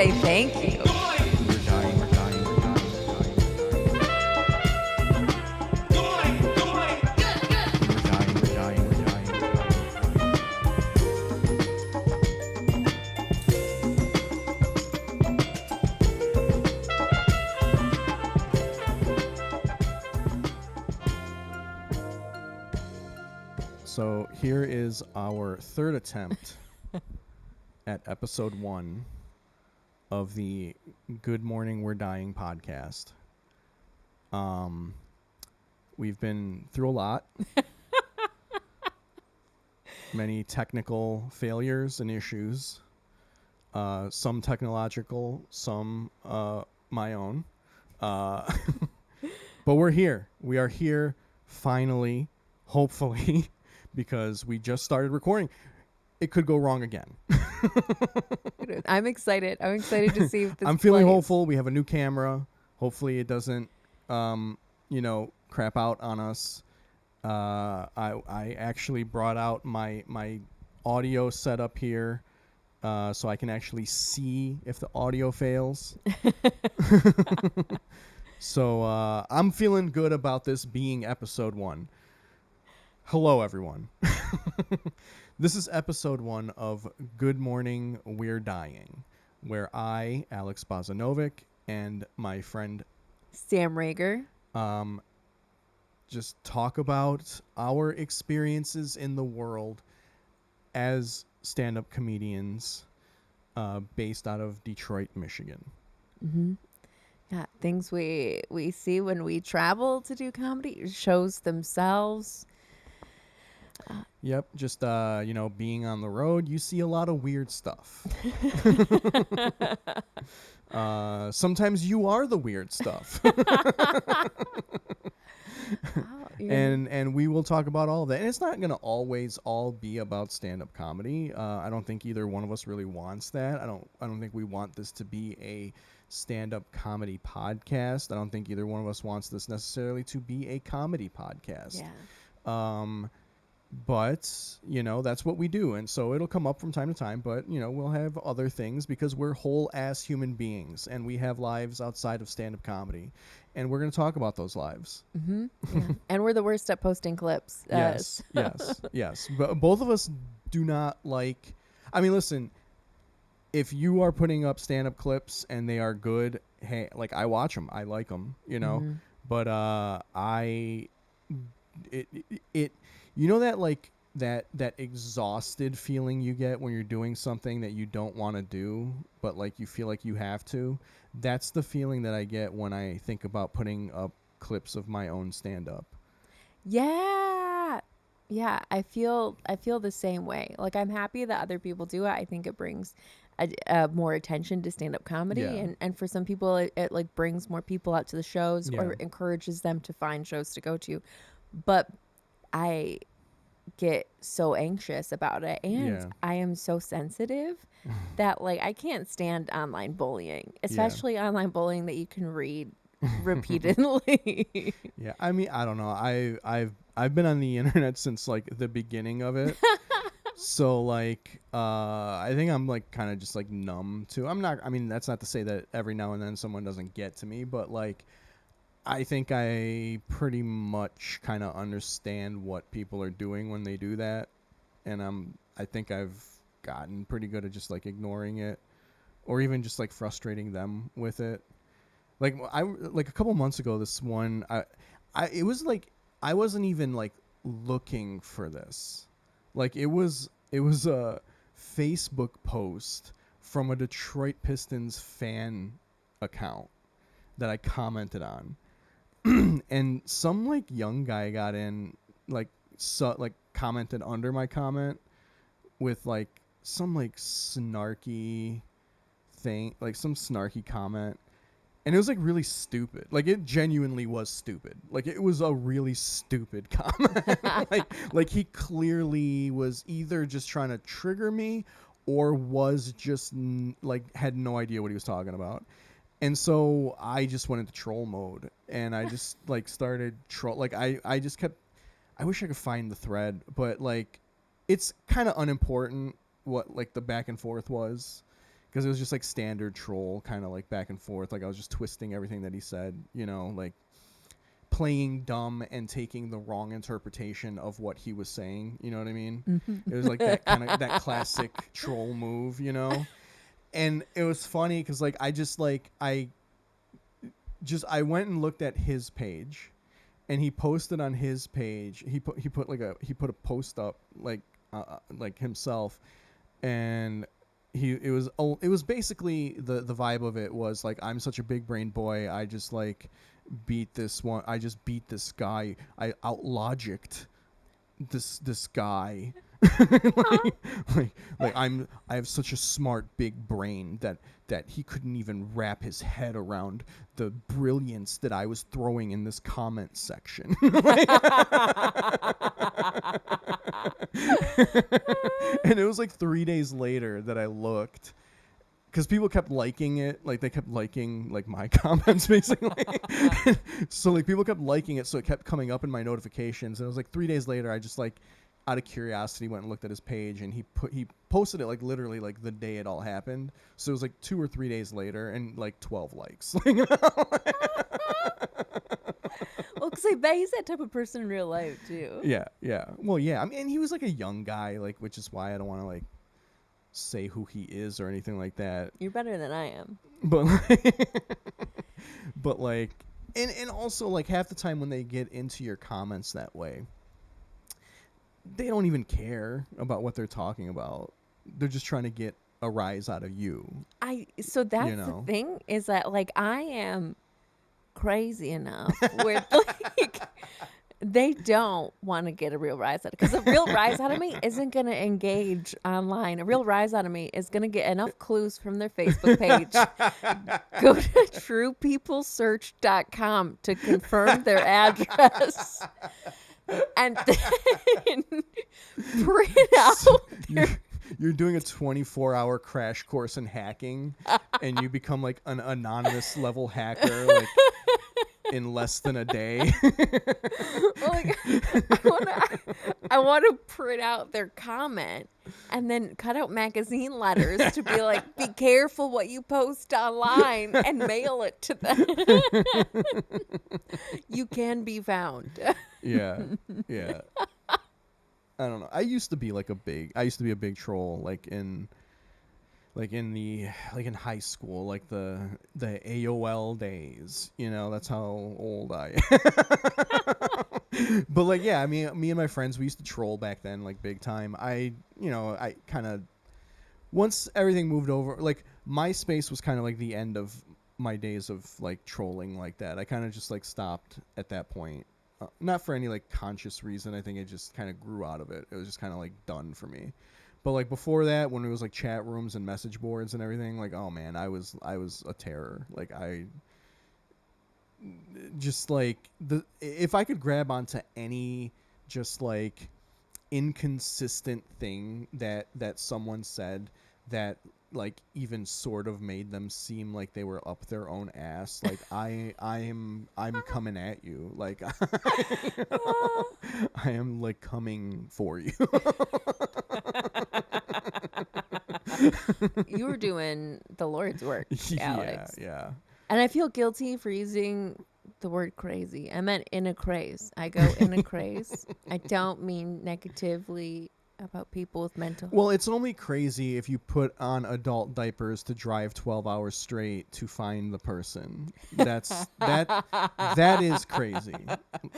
say thank you. We're dying, we're dying, we're dying, we're dying. We're dying, we're dying, So here is our third attempt at episode 1 of the Good Morning We're Dying podcast. We've been through a lot. Many technical failures and issues. Some technological, some my own. But we're here. We are here finally, hopefully, because we just started recording. It could go wrong again. I'm excited. I'm excited to see if this I'm feeling plays. hopeful. We have a new camera. Hopefully it doesn't, crap out on us. I actually brought out my audio setup here so I can actually see if the audio fails. So I'm feeling good about this being episode 1. Hello, everyone. This is episode 1 of Good Morning We're Dying, where I, Alex Bozanovic, and my friend Sam Rager. just talk about our experiences in the world as stand-up comedians based out of Detroit, Michigan. Mm-hmm. Yeah, things we see when we travel to do comedy, shows themselves. Yep, just being on the road, you see a lot of weird stuff. Sometimes you are the weird stuff. And we will talk about all of that. And it's not going to always all be about stand-up comedy. I don't think either one of us really wants that. I don't think we want this to be a stand-up comedy podcast. I don't think either one of us wants this necessarily to be a comedy podcast. Yeah. But, that's what we do. And so it'll come up from time to time. But, we'll have other things because we're whole-ass human beings. And we have lives outside of stand-up comedy. And we're going to talk about those lives. Mm-hmm. Yeah. And we're the worst at posting clips. Yes. But both of us do not like... I mean, listen, if you are putting up stand-up clips and they are good, hey, I watch them. I like them, Mm-hmm. But that exhausted feeling you get when you're doing something that you don't want to do, but you feel like you have to. That's the feeling that I get when I think about putting up clips of my own stand-up. Yeah. Yeah, I feel the same way. I'm happy that other people do it. I think it brings more attention to stand-up comedy, Yeah. and for some people it brings more people out to the shows Yeah. or encourages them to find shows to go to. But I get so anxious about it, and Yeah. I am so sensitive that I can't stand online bullying, especially online bullying that you can read repeatedly. Yeah, I mean, I don't know. I've been on the internet since the beginning of it. So I think I'm kind of just numb to. I mean, that's not to say that every now and then someone doesn't get to me, but I think I pretty much kind of understand what people are doing when they do that, and I think I've gotten pretty good at just ignoring it, or even just frustrating them with it. A couple months ago, this one, it was I wasn't even looking for this. It was a Facebook post from a Detroit Pistons fan account that I commented on. And some young guy got in, commented under my comment with some snarky thing, some snarky comment. And it was really stupid. It genuinely was stupid. It was a really stupid comment. He clearly was either just trying to trigger me or was just had no idea what he was talking about. And so I just went into troll mode, and I just started troll. I just kept. I wish I could find the thread, but it's kind of unimportant what the back and forth was, because it was just like standard troll, kind of like back and forth. Like I was just twisting everything that he said, like playing dumb and taking the wrong interpretation of what he was saying. You know what I mean? It was like that kind of that classic troll move, And it was funny because like I went and looked at his page, and he posted on his page. He put a post up like himself, and it was basically the vibe of it was like, I'm such a big brain boy. I just like beat this one. I just beat this guy. I out logicked this guy. like I have such a smart big brain that he couldn't even wrap his head around the brilliance that I was throwing in this comment section. And it was like 3 days later that I looked, because people kept liking it. Like they kept liking like my comments basically. So like people kept liking it, so it kept coming up in my notifications. And it was like 3 days later, I just like out of curiosity went and looked at his page, and he posted it like literally like the day it all happened. So it was like 2 or 3 days later, and like 12 likes. Well, because I bet he's that type of person in real life too. Yeah. Well, yeah. I mean, he was like a young guy, like, which is why I don't want to like say who he is or anything like that. You're better than I am. But but like, and also like half the time when they get into your comments that way, they don't even care about what they're talking about. They're just trying to get a rise out of you. So that's the thing, is that like I am crazy enough where like they don't want to get a real rise out of it. Because a real rise out of me isn't going to engage online. A real rise out of me is going to get enough clues from their Facebook page. Go to truepeoplesearch.com to confirm their address. And then print out you're doing a 24-hour crash course in hacking, and you become like an anonymous level hacker like in less than a day. Like, I want to print out their comment and then cut out magazine letters to be like, be careful what you post online, and mail it to them. You can be found. Yeah. I don't know. I used to be a big troll, like in high school, like the AOL days. That's how old I am. But like, yeah, I mean, me and my friends, we used to troll back then, like big time. I kind of, once everything moved over, like MySpace was kind of like the end of my days of like trolling like that. I kind of just like stopped at that point. Not for any like conscious reason. I think it just kind of grew out of it. It was just kind of like done for me. But like before that, when it was like chat rooms and message boards and everything, like, oh man, I was a terror. Like I just like if I could grab onto any just like inconsistent thing that someone said that like even sort of made them seem like they were up their own ass, like I'm coming at you, like I am like coming for you. You were doing the Lord's work, Alex. Yeah. And I feel guilty for using the word crazy. I meant in a craze. I go in a craze. I don't mean negatively about people with mental health. Well, it's only crazy if you put on adult diapers to drive 12 hours straight to find the person. That is crazy.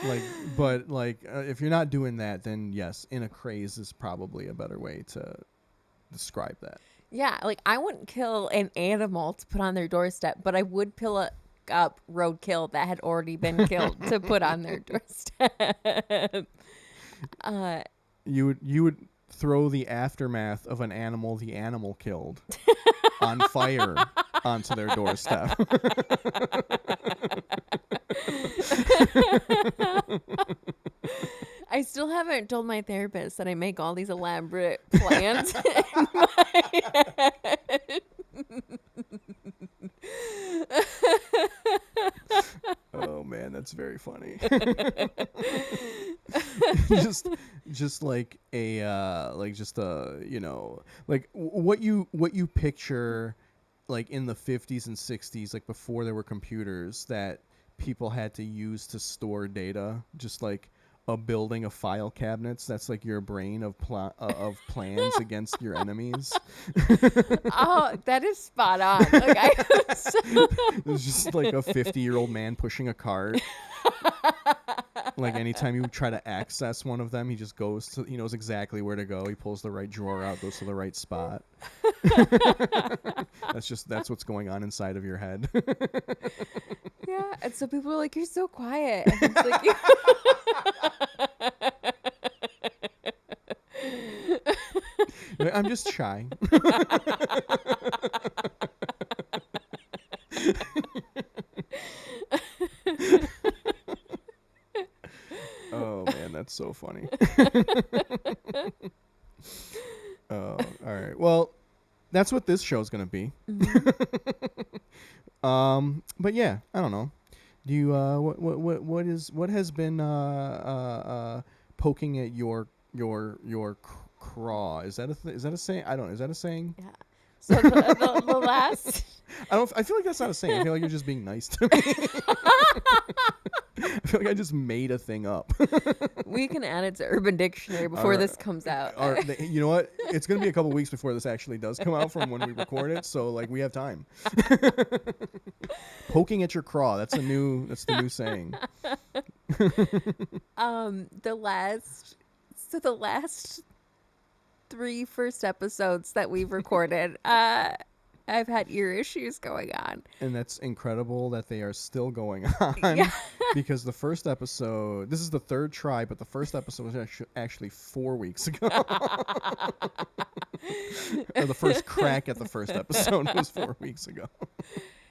Like, but like if you're not doing that, then yes, in a craze is probably a better way to describe that. Yeah, like I wouldn't kill an animal to put on their doorstep, but I would pill up roadkill that had already been killed to put on their doorstep. You would throw the aftermath of an animal the animal killed on fire onto their doorstep. I still haven't told my therapist that I make all these elaborate plans in my head. Oh man, that's very funny. just like a like just a like what you picture like in the 50s and 60s, like before there were computers, that people had to use to store data, just like a building of file cabinets. That's like your brain of plans against your enemies. Oh, that is spot on. Like It's just like a 50-year-old man pushing a cart. Like anytime you try to access one of them, he just goes to, he knows exactly where to go. He pulls the right drawer out, goes to the right spot. That's what's going on inside of your head. Yeah, and so people are like, "You're so quiet." And it's like, I'm just shy. Oh man, that's so funny. Oh, all right. Well, that's what this show's gonna be. But yeah, I don't know. Do you what has been poking at your craw? Is that a saying? I don't know. Is that a saying? yeah. So the last. I feel like that's not a saying. I feel like you're just being nice to me. I feel like I just made a thing up. We can add it to Urban Dictionary before this comes out. You know what? It's going to be a couple weeks before this actually does come out from when we record it, so like we have time. Poking at your craw. That's the new saying. The last 3 first episodes that we've recorded, I've had ear issues going on. And that's incredible that they are still going on. Yeah. Because the first episode, this is the third try, but the first episode was actually 4 weeks ago. Or the first crack at the first episode was 4 weeks ago.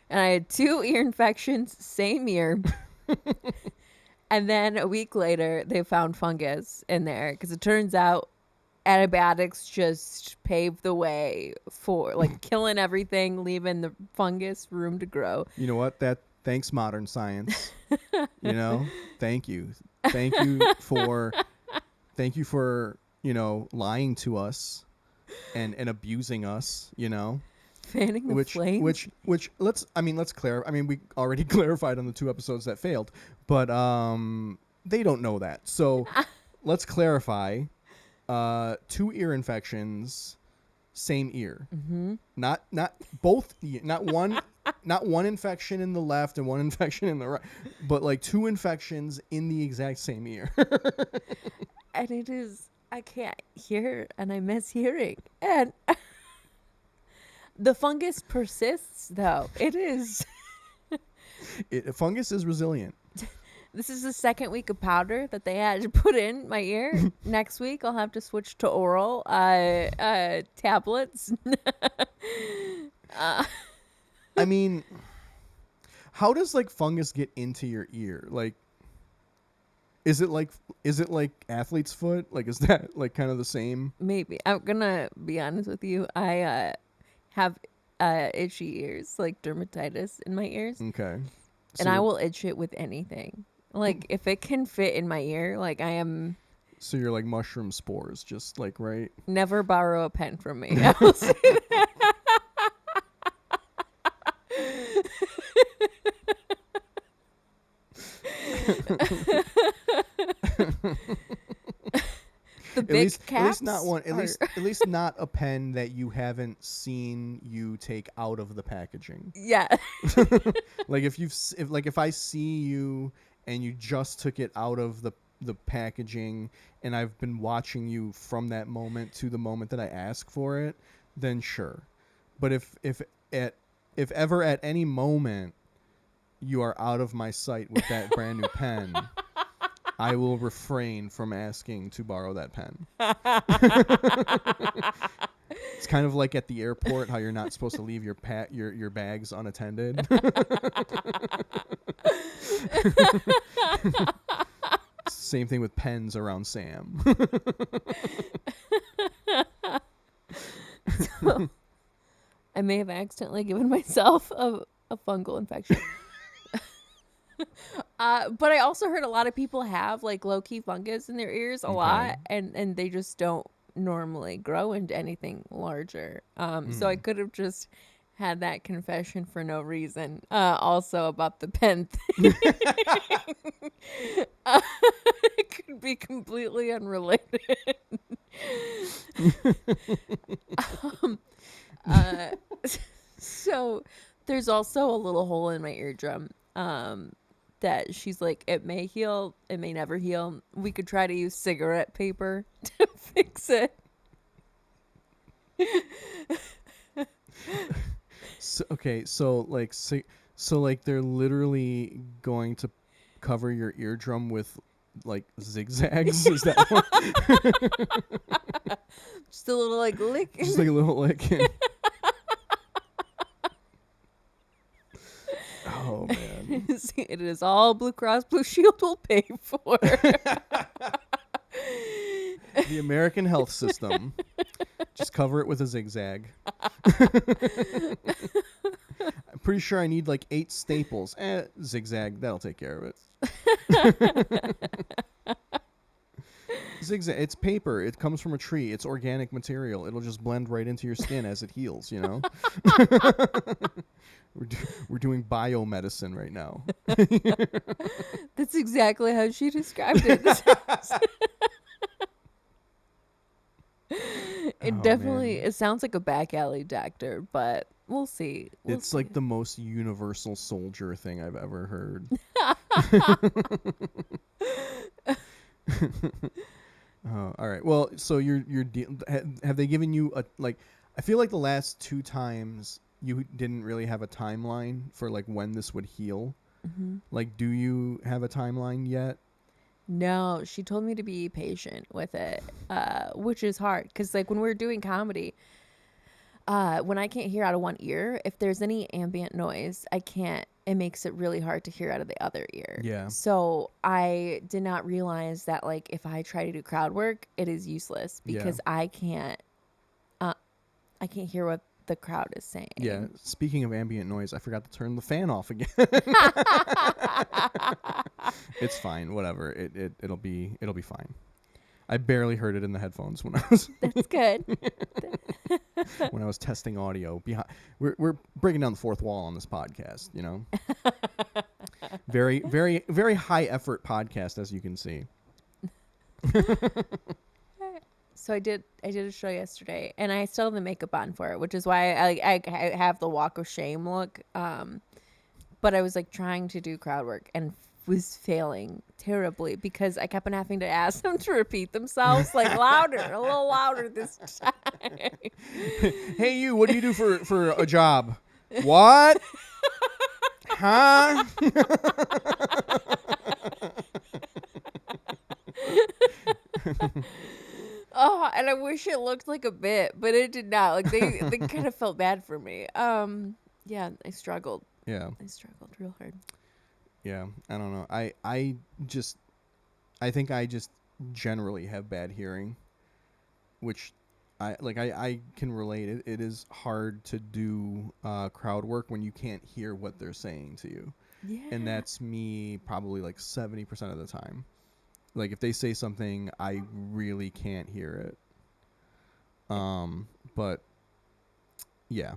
And I had 2 ear infections, same ear. And then a week later, they found fungus in there because it turns out antibiotics just paved the way for like killing everything, leaving the fungus room to grow. You know what? Thanks, modern science. You know, thank you for lying to us and abusing us. You know, fanning the flames. Which let's clarify. I mean, we already clarified on the 2 episodes that failed, but they don't know that. So let's clarify. 2 ear infections, same ear. Mm-hmm. Not both. Not one infection in the left and one infection in the right, but like 2 infections in the exact same ear. And it is, I can't hear, and I miss hearing, and the fungus persists. Though it is, fungus is resilient. This is the 2nd week of powder that they had to put in my ear. Next week, I'll have to switch to oral tablets. I mean, how does like fungus get into your ear? Like, is it like athlete's foot? Like, is that like kind of the same? Maybe. I'm gonna be honest with you. I have itchy ears, like dermatitis in my ears. Okay. And I will itch it with anything. Like, if it can fit in my ear, like I am... So you're like mushroom spores, just like, right? Never borrow a pen from me. I will say that. The big caps at least not a pen that you haven't seen you take out of the packaging. Yeah. Like if I see you and you just took it out of the packaging and I've been watching you from that moment to the moment that I ask for it, then sure. But if ever at any moment you are out of my sight with that brand new pen, I will refrain from asking to borrow that pen. It's kind of like at the airport how you're not supposed to leave your bags unattended. Same thing with pens around Sam. So, I may have accidentally given myself a fungal infection. But I also heard a lot of people have like low-key fungus in their ears a lot, and they just don't normally grow into anything larger. So I could have just had that confession for no reason. Also about the pen thing. It could be completely unrelated. um, uh, so there's also a little hole in my eardrum. That she's like, it may heal, it may never heal. We could try to use cigarette paper to fix it. So like they're literally going to cover your eardrum with like zigzags. Is that what? Just a little like lick. Just like a little lick. Oh man. It is all Blue Cross Blue Shield will pay for. The American health system. Just cover it with a zigzag. I'm pretty sure I need like 8 staples. Zigzag, that'll take care of it. Zigzag, it's paper. It comes from a tree. It's organic material. It'll just blend right into your skin as it heals, you know? We're doing biomedicine right now. That's exactly how she described it. It definitely, man. it sounds like a back alley doctor, but we'll see. It's like the most universal soldier thing I've ever heard. All right. Well, so have they given you a like? I feel like the last 2 times you didn't really have a timeline for like when this would heal. Mm-hmm. Like, do you have a timeline yet? No, she told me to be patient with it, which is hard because like when we're doing comedy, when I can't hear out of one ear, if there's any ambient noise, I can't. It makes it really hard to hear out of the other ear. Yeah. So I did not realize that like if I try to do crowd work, it is useless because I can't hear what the crowd is saying. Yeah. Speaking of ambient noise, I forgot to turn the fan off again. It's fine. Whatever. It'll be fine. I barely heard it in the headphones when I was. That's good. When I was testing audio. We're breaking down the fourth wall on this podcast. You know. Very, very, very high effort podcast, as you can see. So I did a show yesterday, and I still have the makeup on for it, which is why I have the walk of shame look. But I was like trying to do crowd work and was failing terribly because I kept on having to ask them to repeat themselves like louder, a little louder this time. Hey, you! What do you do for a job? What? Huh? Oh, and I wish it looked like a bit, but it did not. Like they kind of felt bad for me. Yeah, I struggled. Yeah. I struggled real hard. Yeah, I don't know. I think I just generally have bad hearing, which I can relate. It is hard to do crowd work when you can't hear what they're saying to you. Yeah. And that's me probably like 70% of the time. Like if they say something, I really can't hear it. But yeah,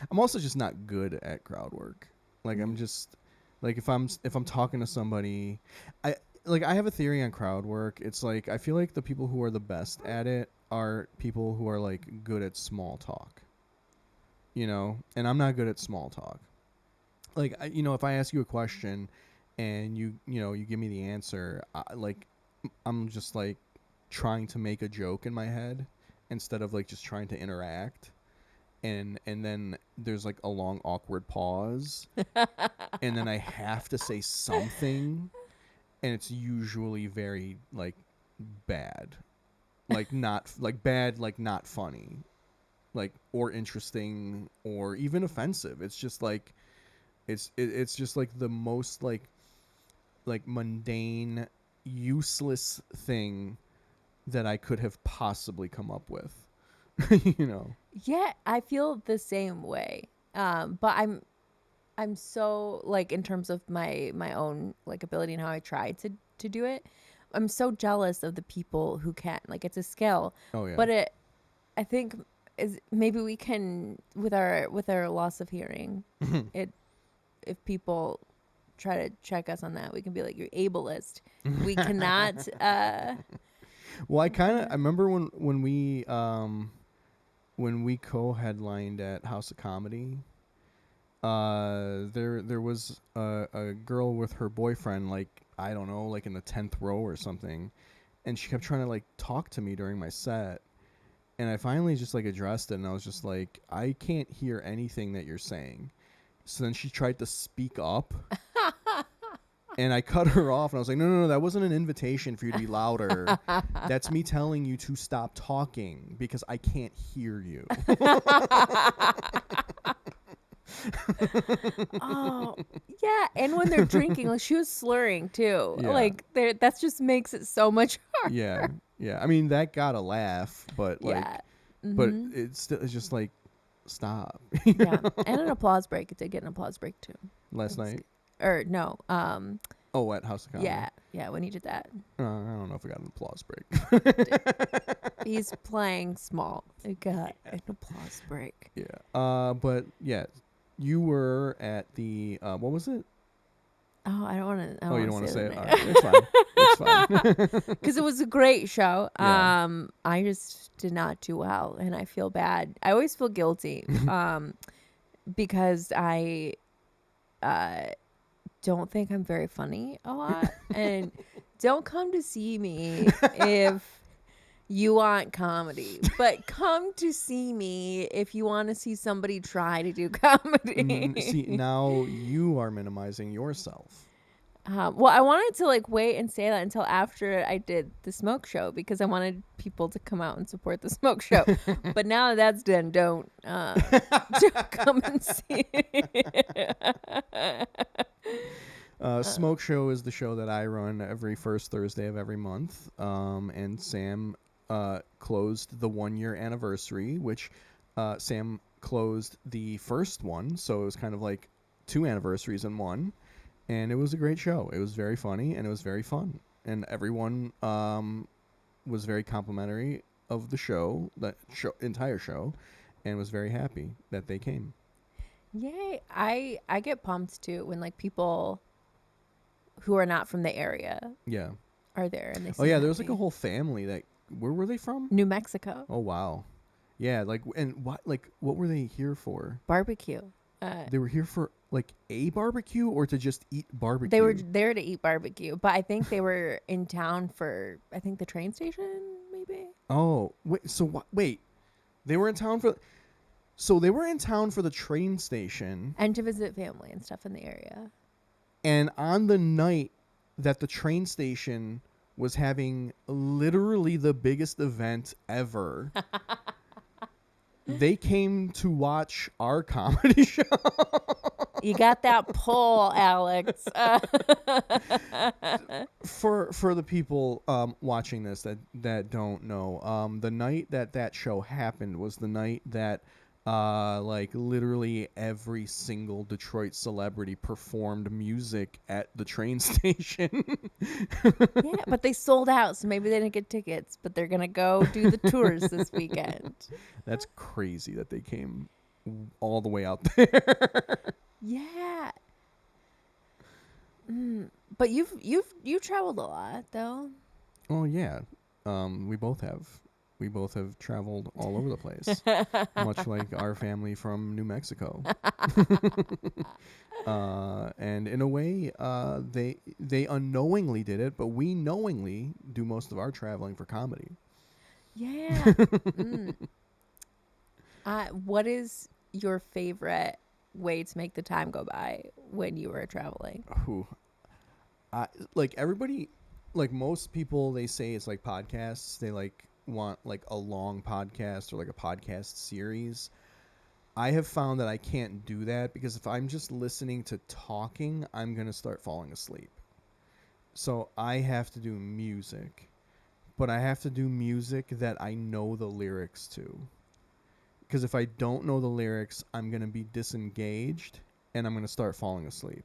I'm also just not good at crowd work. Like I'm just like if I'm talking to somebody, I have a theory on crowd work. It's like I feel like the people who are the best at it are people who are like good at small talk. You know, and I'm not good at small talk. Like if I ask you a question and you give me the answer, I'm just like trying to make a joke in my head instead of like just trying to interact. And then there's like a long awkward pause and then I have to say something and it's usually very like bad. Like not like bad, like not funny. Like or interesting or even offensive. It's just like it's just like the most like mundane, useless thing that I could have possibly come up with. You know. Yeah, I feel the same way. But I'm so like in terms of my own like ability and how I try to do it. I'm so jealous of the people who can. Like it's a skill. Oh yeah. But I think is maybe we can with our loss of hearing, it if people try to check us on that, we can be like, you're ableist. We cannot. Well, I remember when we co-headlined at House of Comedy. There was a girl with her boyfriend, like, I don't know, like in the 10th row or something, and she kept trying to like talk to me during my set, and I finally just like addressed it, and I was just like, I can't hear anything that you're saying. So then she tried to speak up. And I cut her off, and I was like, no, that wasn't an invitation for you to be louder. That's me telling you to stop talking because I can't hear you. Oh, yeah. And when they're drinking, like she was slurring too. Yeah. Like that just makes it so much harder. Yeah. I mean, that got a laugh, but like, Yeah. but it's just like, stop. Yeah. And an applause break. It did get an applause break too. Last night? Or no. Oh, at House of Comedy. Yeah. When he did that, I don't know if I got an applause break. he's playing small. It got an applause break. Yeah. But yeah, you were at the what was it? Oh, I don't want to. Oh, you don't want to say it? All right, it's fine. It's fine. Because it was a great show. Yeah. I just did not do well, and I feel bad. I always feel guilty, because I don't think I'm very funny a lot, and don't come to see me if you want comedy, but come to see me if you want to see somebody try to do comedy. See, now you are minimizing yourself. Well, I wanted to like wait and say that until after I did the smoke show because I wanted people to come out and support the smoke show. But now that's done, don't come and see. Smoke Show is the show that I run every first Thursday of every month. And Sam closed the 1-year anniversary, which Sam closed the first one. So it was kind of like 2 anniversaries in one. And it was a great show. It was very funny and it was very fun. And everyone was very complimentary of the show, entire show, and was very happy that they came. Yay. I get pumped too when like people who are not from the area are there and they Oh yeah, there was like a whole family that where were they from? New Mexico. Oh wow. Yeah, like and what were they here for? Barbecue. They were here for like a barbecue or to just eat barbecue? They were there to eat barbecue, but I think they were in town for the train station maybe. Oh, wait, so wait. They were in town for the train station and to visit family and stuff in the area. And on the night that the train station was having literally the biggest event ever, they came to watch our comedy show. You got that pull, Alex. For the people watching this that don't know, the night that show happened was the night that like literally every single Detroit celebrity performed music at the train station. Yeah, but they sold out, so maybe they didn't get tickets, but they're going to go do the tours this weekend. That's crazy that they came all the way out there. Yeah. But you've traveled a lot, though. Oh, yeah. We both have. We both have traveled all over the place, much like our family from New Mexico. And in a way, they unknowingly did it, but we knowingly do most of our traveling for comedy. Yeah. What is your favorite way to make the time go by when you were traveling? Like everybody, like most people, they say it's like podcasts. They like want like a long podcast or like a podcast series. I have found that I can't do that because if I'm just listening to talking, I'm going to start falling asleep. So I have to do music, but I have to do music that I know the lyrics to. Because if I don't know the lyrics, I'm going to be disengaged and I'm going to start falling asleep.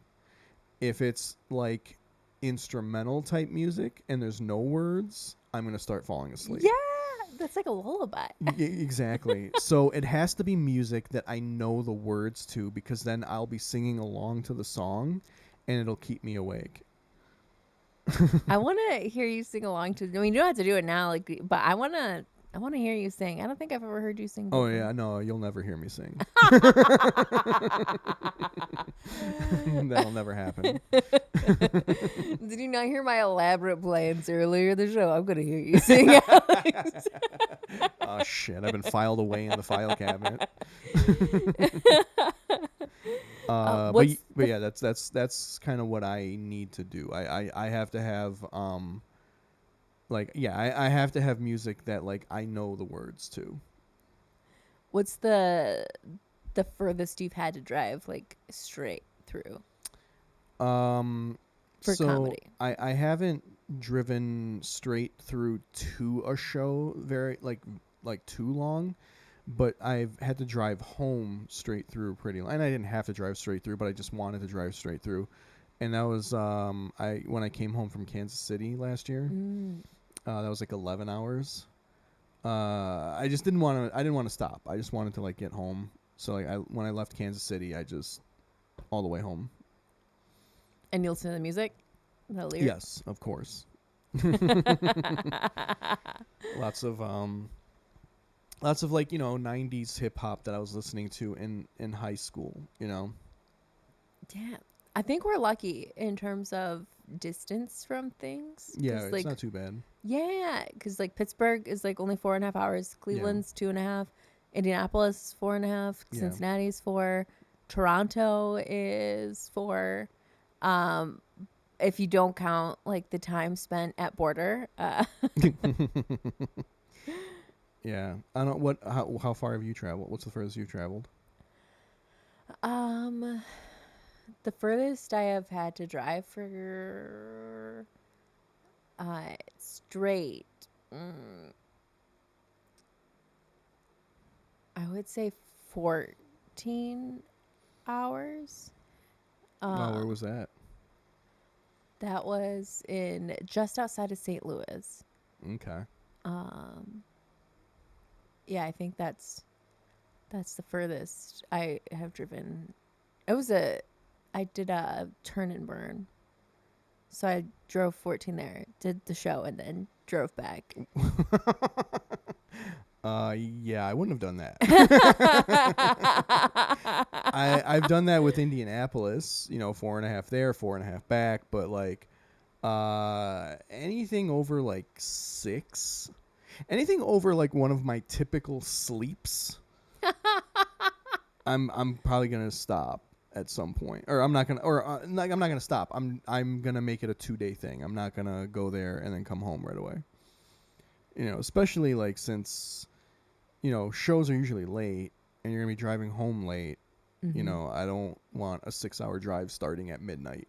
If it's like instrumental type music and there's no words, I'm going to start falling asleep. Yeah, That's like a lullaby. Exactly. So it has to be music that I know the words to, because then I'll be singing along to the song and it'll keep me awake. I want to hear you sing along to. I mean, you don't have to do it now, like, but I want to. I want to hear you sing. I don't think I've ever heard you sing Oh, before. yeah. No, you'll never hear me sing. That'll never happen. Did you not hear my elaborate plans earlier in the show? I'm gonna hear you sing, Alex. Oh, shit. I've been filed away in the file cabinet. But yeah, that's kind of what I need to do. I have to have I have to have music that like I know the words to. What's the furthest you've had to drive like straight through for So comedy? I haven't driven straight through to a show very like too long, but I've had to drive home straight through pretty long. And I didn't have to drive straight through, but I just wanted to drive straight through. And that was when I came home from Kansas City last year. That was like 11 hours. I just didn't want to. I didn't want to stop. I just wanted to like get home. So like when I left Kansas City, I just all the way home. And you listen to the music? The lyrics? Yes, of course. Lots of like 90s hip hop that I was listening to in high school. Yeah, I think we're lucky in terms of distance from things. Yeah, it's like, not too bad. Yeah, because like Pittsburgh is like only 4.5 hours. Cleveland's 2.5. Indianapolis 4.5. Yeah. Cincinnati's 4. Toronto is 4. If you don't count like the time spent at border. Yeah, I don't. How far have you traveled? What's the furthest you've traveled? The furthest I have had to drive for straight, I would say 14 hours. Where was that? That was in just outside of St. Louis. Okay. Yeah, I think that's the furthest I have driven. I did a turn and burn. So I drove 14 there, did the show, and then drove back. Yeah, I wouldn't have done that. I've done that with Indianapolis, 4.5 there, 4.5 back, but like, anything over like 6, anything over like one of my typical sleeps, I'm probably gonna stop at some point, or I'm not gonna stop. I'm gonna make it a 2-day thing. I'm not gonna go there and then come home right away. Especially like since, shows are usually late and you're gonna be driving home late. Mm-hmm. I don't want a 6-hour drive starting at midnight.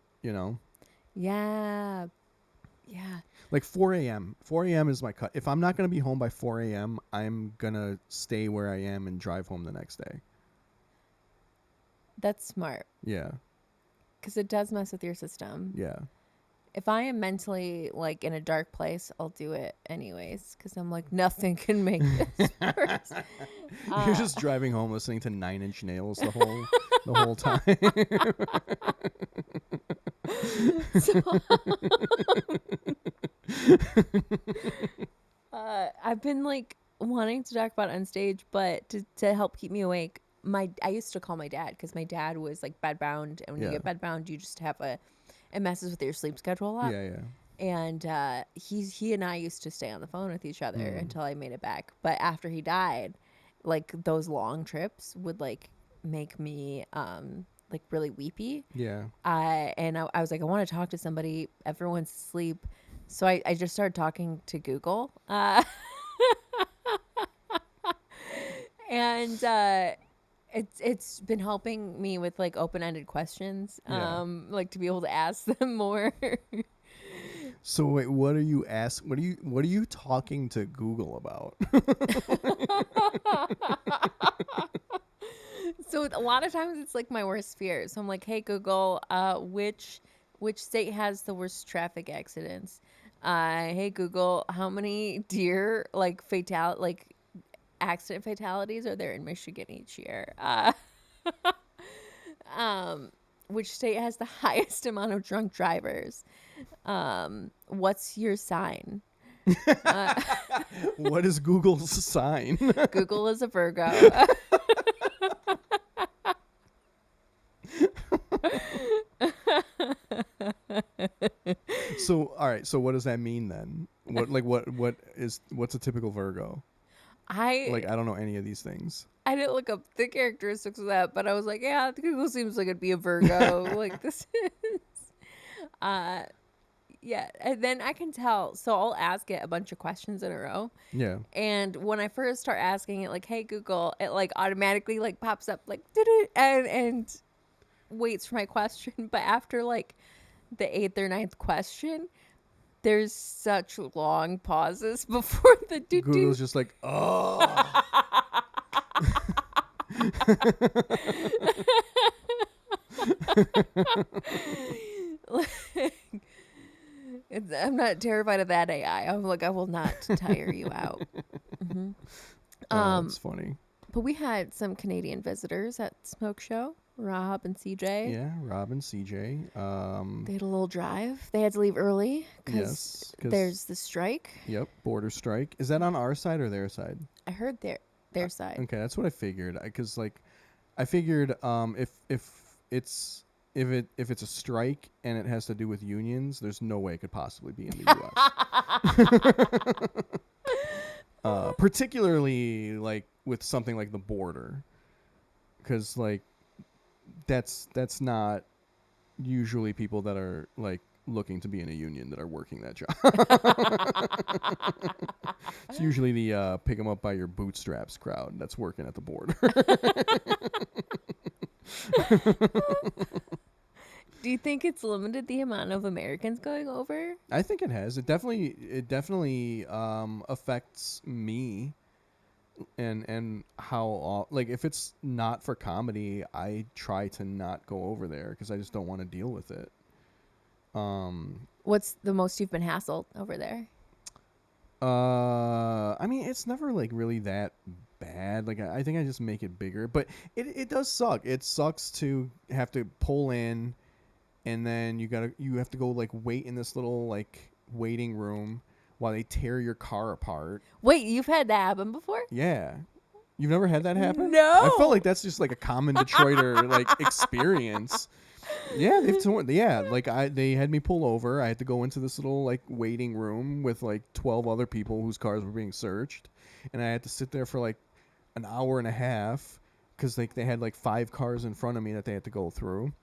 Yeah. Like 4 a.m. 4 a.m. is my cut. If I'm not gonna be home by 4 a.m., I'm gonna stay where I am and drive home the next day. That's smart. Yeah. Because it does mess with your system. Yeah. If I am mentally like in a dark place, I'll do it anyways. Because I'm like, nothing can make this worse. You're just driving home listening to 9 Inch Nails the whole time. I've been like wanting to talk about on stage, but to help keep me awake, I used to call my dad because my dad was like bedbound, and when you get bedbound, you just have it messes with your sleep schedule a lot. Yeah. And he and I used to stay on the phone with each other until I made it back. But after he died, like those long trips would like make me like really weepy. Yeah. I was like, I want to talk to somebody. Everyone's asleep. So I just started talking to Google. And it's been helping me with like open-ended questions, like to be able to ask them more. So wait, what are you talking to Google about? So a lot of times it's like my worst fear. So I'm like, hey Google, which state has the worst traffic accidents? Hey Google, how many deer accident fatalities are there in Michigan each year? Um, which state has the highest amount of drunk drivers? What's your sign? What is Google's sign? Google is a Virgo. So, all right. So, what does that mean then? What's a typical Virgo? I Like, I don't know any of these things. I didn't look up the characteristics of that, but I was like, yeah, Google seems like it'd be a Virgo. Like this is, uh, yeah. And then I can tell. So I'll ask it a bunch of questions in a row. Yeah. And when I first start asking it, like, "Hey Google," it like automatically like pops up like "Doo-doo," and waits for my question. But after like the eighth or ninth question, there's such long pauses before the doo doo. Google's just like, oh. I'm not terrified of that AI. I'm like, I will not tire you out. That's funny. But we had some Canadian visitors at Smoke Show, Rob and CJ. Yeah, Rob and CJ. They had a little drive. They had to leave early Yes, because there's the strike. Yep, border strike. Is that on our side or their side? I heard their side. Okay, that's what I figured. Because I figured if it's a strike and it has to do with unions, there's no way it could possibly be in the U.S. Particularly like with something like the border, because like that's not usually people that are like looking to be in a union that are working that job. It's usually the pick 'em up by your bootstraps crowd that's working at the border. Do you think it's limited the amount of Americans going over? I think it has. It definitely affects me, and how like if it's not for comedy, I try to not go over there because I just don't want to deal with it. What's the most you've been hassled over there? I mean, it's never like really that bad. Like I think I just make it bigger, but it does suck. It sucks to have to pull in, and then you have to go like wait in this little like waiting room while they tear your car apart. Wait, you've had that happen before? Yeah. You've never had that happen? No. I felt like that's just like a common Detroiter like experience. Yeah, they had me pull over. I had to go into this little like waiting room with like 12 other people whose cars were being searched, and I had to sit there for like an hour and a half because like they had like 5 cars in front of me that they had to go through,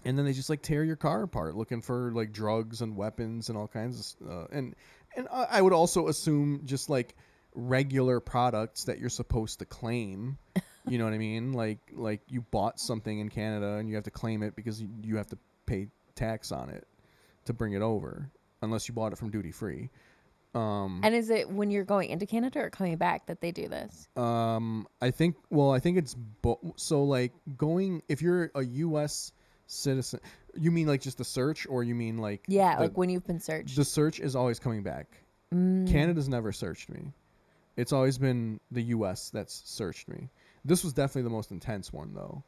and then they just like tear your car apart looking for like drugs and weapons and all kinds of and I would also assume just like regular products that you're supposed to claim. You know what I mean? Like you bought something in Canada and you have to claim it because you have to pay tax on it to bring it over, unless you bought it from duty free. And is it when you're going into Canada or coming back that they do this? I think it's so like going, if you're a U.S. citizen, you mean like just the search, or you mean like like when you've been searched? The search is always coming back. Canada's never searched me. It's always been the U.S. that's searched me. This was definitely the most intense one, though.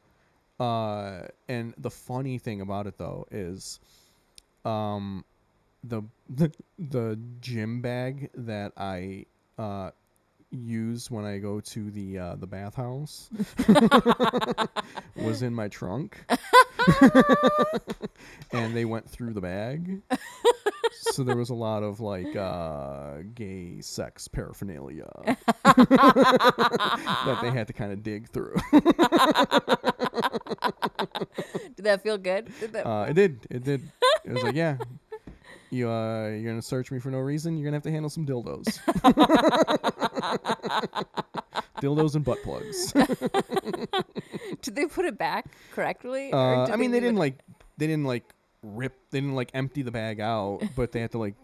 And the funny thing about it, though, is the gym bag that I use when I go to the bathhouse was in my trunk. And they went through the bag. So there was a lot of like gay sex paraphernalia that they had to kind of dig through. Did that feel good? It did. It was like, yeah, you're gonna search me for no reason. You're gonna have to handle some dildos, dildos and butt plugs. Did they put it back correctly? I mean, they didn't empty the bag out, but they had to like,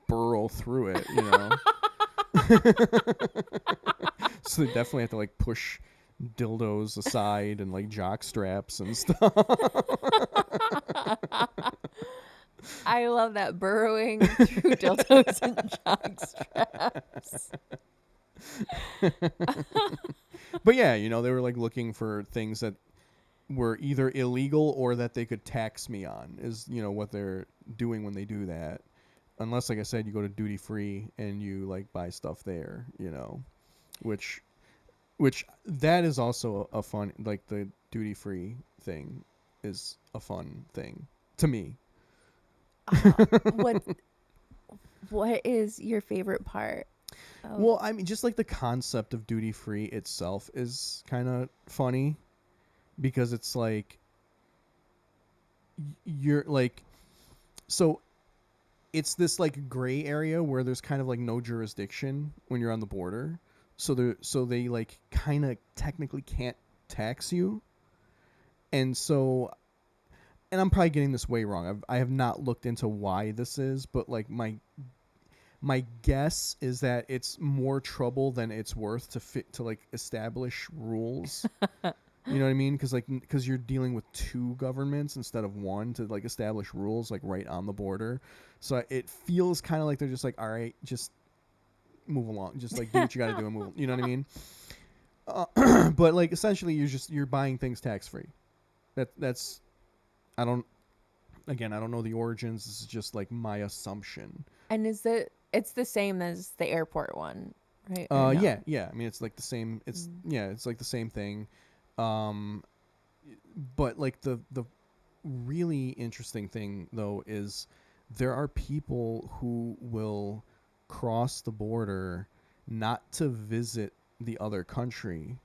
burrow through it, So they definitely had to like push dildos aside and like jock straps and stuff. I love that, burrowing through dildos and jock straps. But yeah, they were like looking for things that were either illegal or that they could tax me on, is what they're doing when they do that. Unless, like I said, you go to duty free and you like buy stuff there, which that is also a fun, like the duty free thing is a fun thing to me. What is your favorite part? Well, I mean, just like the concept of duty free itself is kind of funny, because it's like you're like, so it's this like gray area where there's kind of like no jurisdiction when you're on the border. So they like kind of technically can't tax you. And so, and I'm probably getting this way wrong. I have not looked into why this is, but like my guess is that it's more trouble than it's worth to like establish rules. You know what I mean? Because you're dealing with two governments instead of one to like establish rules like right on the border. So it feels kind of like they're just like, all right, just move along, just like do what you got to do and move. You know what I mean? But like essentially, you're buying things tax free. That's I don't know the origins. This is just like my assumption. And it's the same as the airport one, right? No? Yeah. I mean, it's like the same. It's like the same thing. But like the really interesting thing though is there are people who will cross the border not to visit the other country,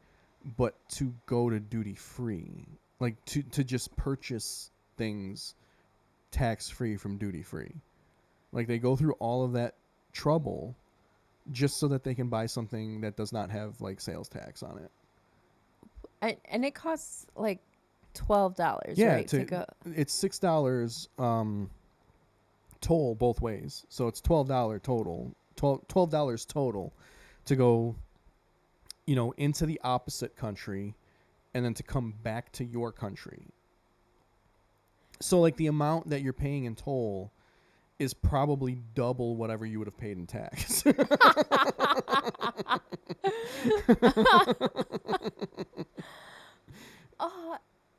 but to go to duty free, like to just purchase things tax free from duty free. Like they go through all of that trouble just so that they can buy something that does not have like sales tax on it. And it costs like $12, yeah, right? To go. It's $6 toll both ways, so it's $12 total. $12 total to go, into the opposite country, and then to come back to your country. So like the amount that you're paying in toll is probably double whatever you would have paid in tax.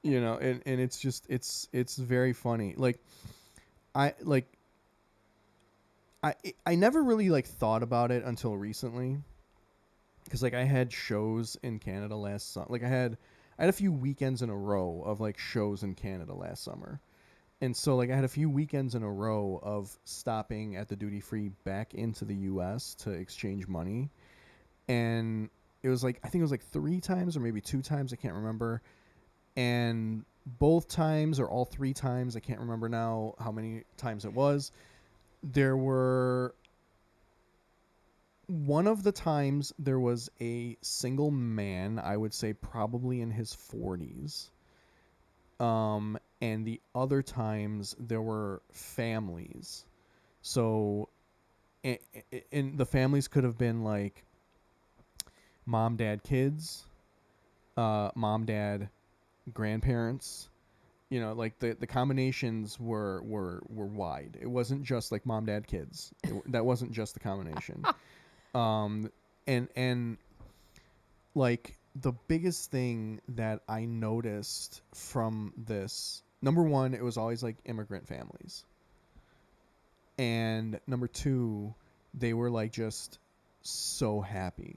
And it's just it's very funny. Like I never really like thought about it until recently, because like I had shows in Canada last summer. Like I had a few weekends in a row of like shows in Canada last summer. And so like I had a few weekends in a row of stopping at the duty free back into the US to exchange money. And it was like, I think it was like 3 times or maybe 2 times, I can't remember. And both times or all 3 times, I can't remember now how many times it was, there were, one of the times there was a single man, I would say probably in his 40s. And the other times there were families. So, and the families could have been like mom, dad, kids, mom, dad, grandparents. Like the combinations were wide. It wasn't just like mom, dad, kids. That wasn't just the combination. And like the biggest thing that I noticed from this, number one, it was always like immigrant families. And number two, they were like just so happy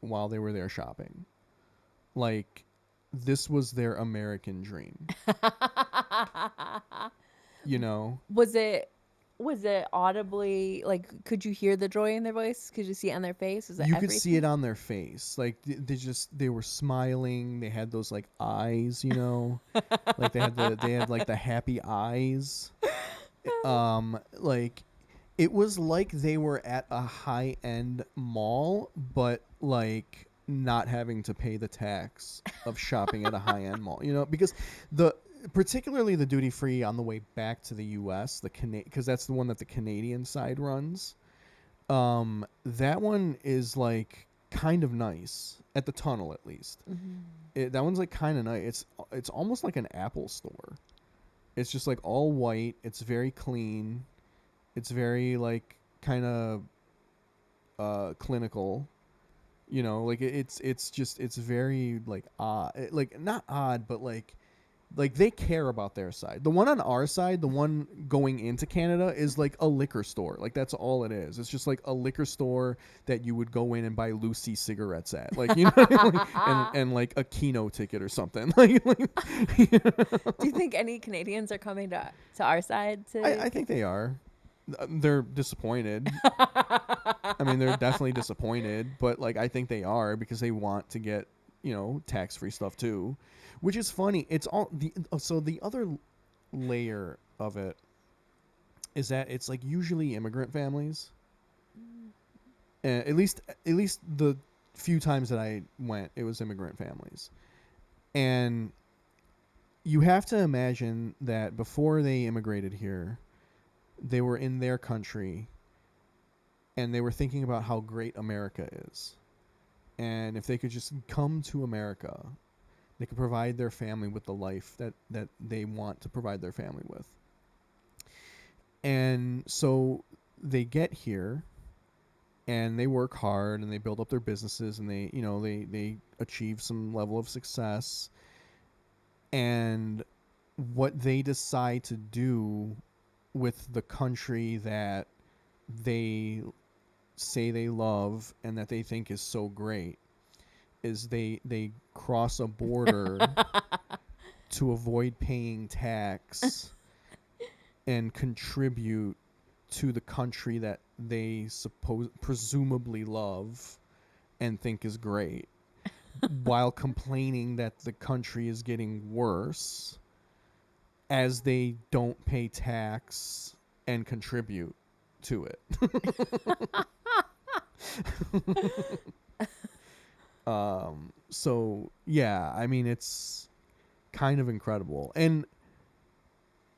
while they were there shopping. Like this was their American dream. Was it audibly, like, could you hear the joy in their voice? Could you see it on their face? You could see it on their face. Like they were smiling. They had those like eyes, like they had like the happy eyes. Like it was like they were at a high-end mall, but like not having to pay the tax of shopping at a high-end mall, because particularly the duty free on the way back to the US, because that's the one that the Canadian side runs. That one is like kind of nice at the tunnel, at least. Mm-hmm. That one's like kind of nice. It's almost like an Apple store. It's just like all white. It's very clean. It's very like kind of clinical. You know, like it's just it's very like odd, like not odd, but like they care about their side. The one on our side, the one going into Canada, is like a liquor store. Like that's all it is. It's just like a liquor store that you would go in and buy Lucy cigarettes at, like you know, and like a Kino ticket or something. You know? Do you think any Canadians are coming to our side to? I think they are. They're disappointed. I mean, they're definitely disappointed, but like I think they are because they want to get, you know, tax-free stuff too, which is funny. It's all the so the other layer of it is that it's like usually immigrant families. At least the few times that I went, it was immigrant families. And you have to imagine that before they immigrated here, they were in their country and they were thinking about how great America is. And if they could just come to America, they could provide their family with the life that they want to provide their family with. And so they get here and they work hard and they build up their businesses and they, you know, they achieve some level of success. And what they decide to do with the country that they say they love and that they think is so great is they cross a border to avoid paying tax and contribute to the country that they presumably love and think is great while complaining that the country is getting worse as they don't pay tax and contribute to it. So yeah, I mean it's kind of incredible. And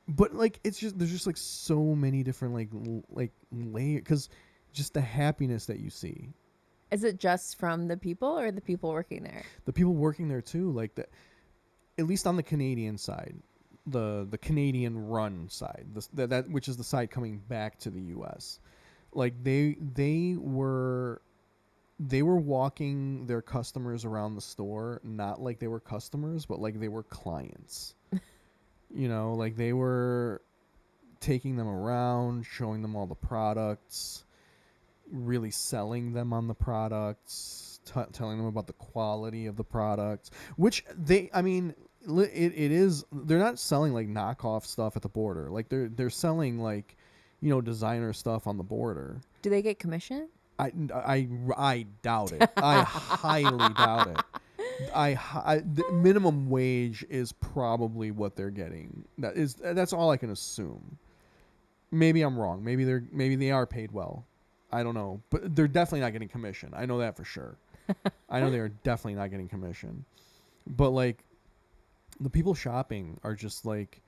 but like it's just there's just like so many different like layers, cuz just the happiness that you see. Is it just from the people or the people working there? The people working there too, like the at least on the Canadian side, the Canadian run side, that which is the side coming back to the US. Like they were walking their customers around the store not like they were customers, but like they were clients. You know, like they were taking them around, showing them all the products, really selling them on the products, telling them about the quality of the products, which I mean, it is, they're not selling like knockoff stuff at the border. Like they're selling like, you know, designer stuff on the border. Do they get commission? I doubt it. I highly doubt it. The minimum wage is probably what they're getting. That's all I can assume. Maybe I'm wrong. Maybe they are paid well. I don't know, but they're definitely not getting commission. I know that for sure. I know they are definitely not getting commission. But like the people shopping are just like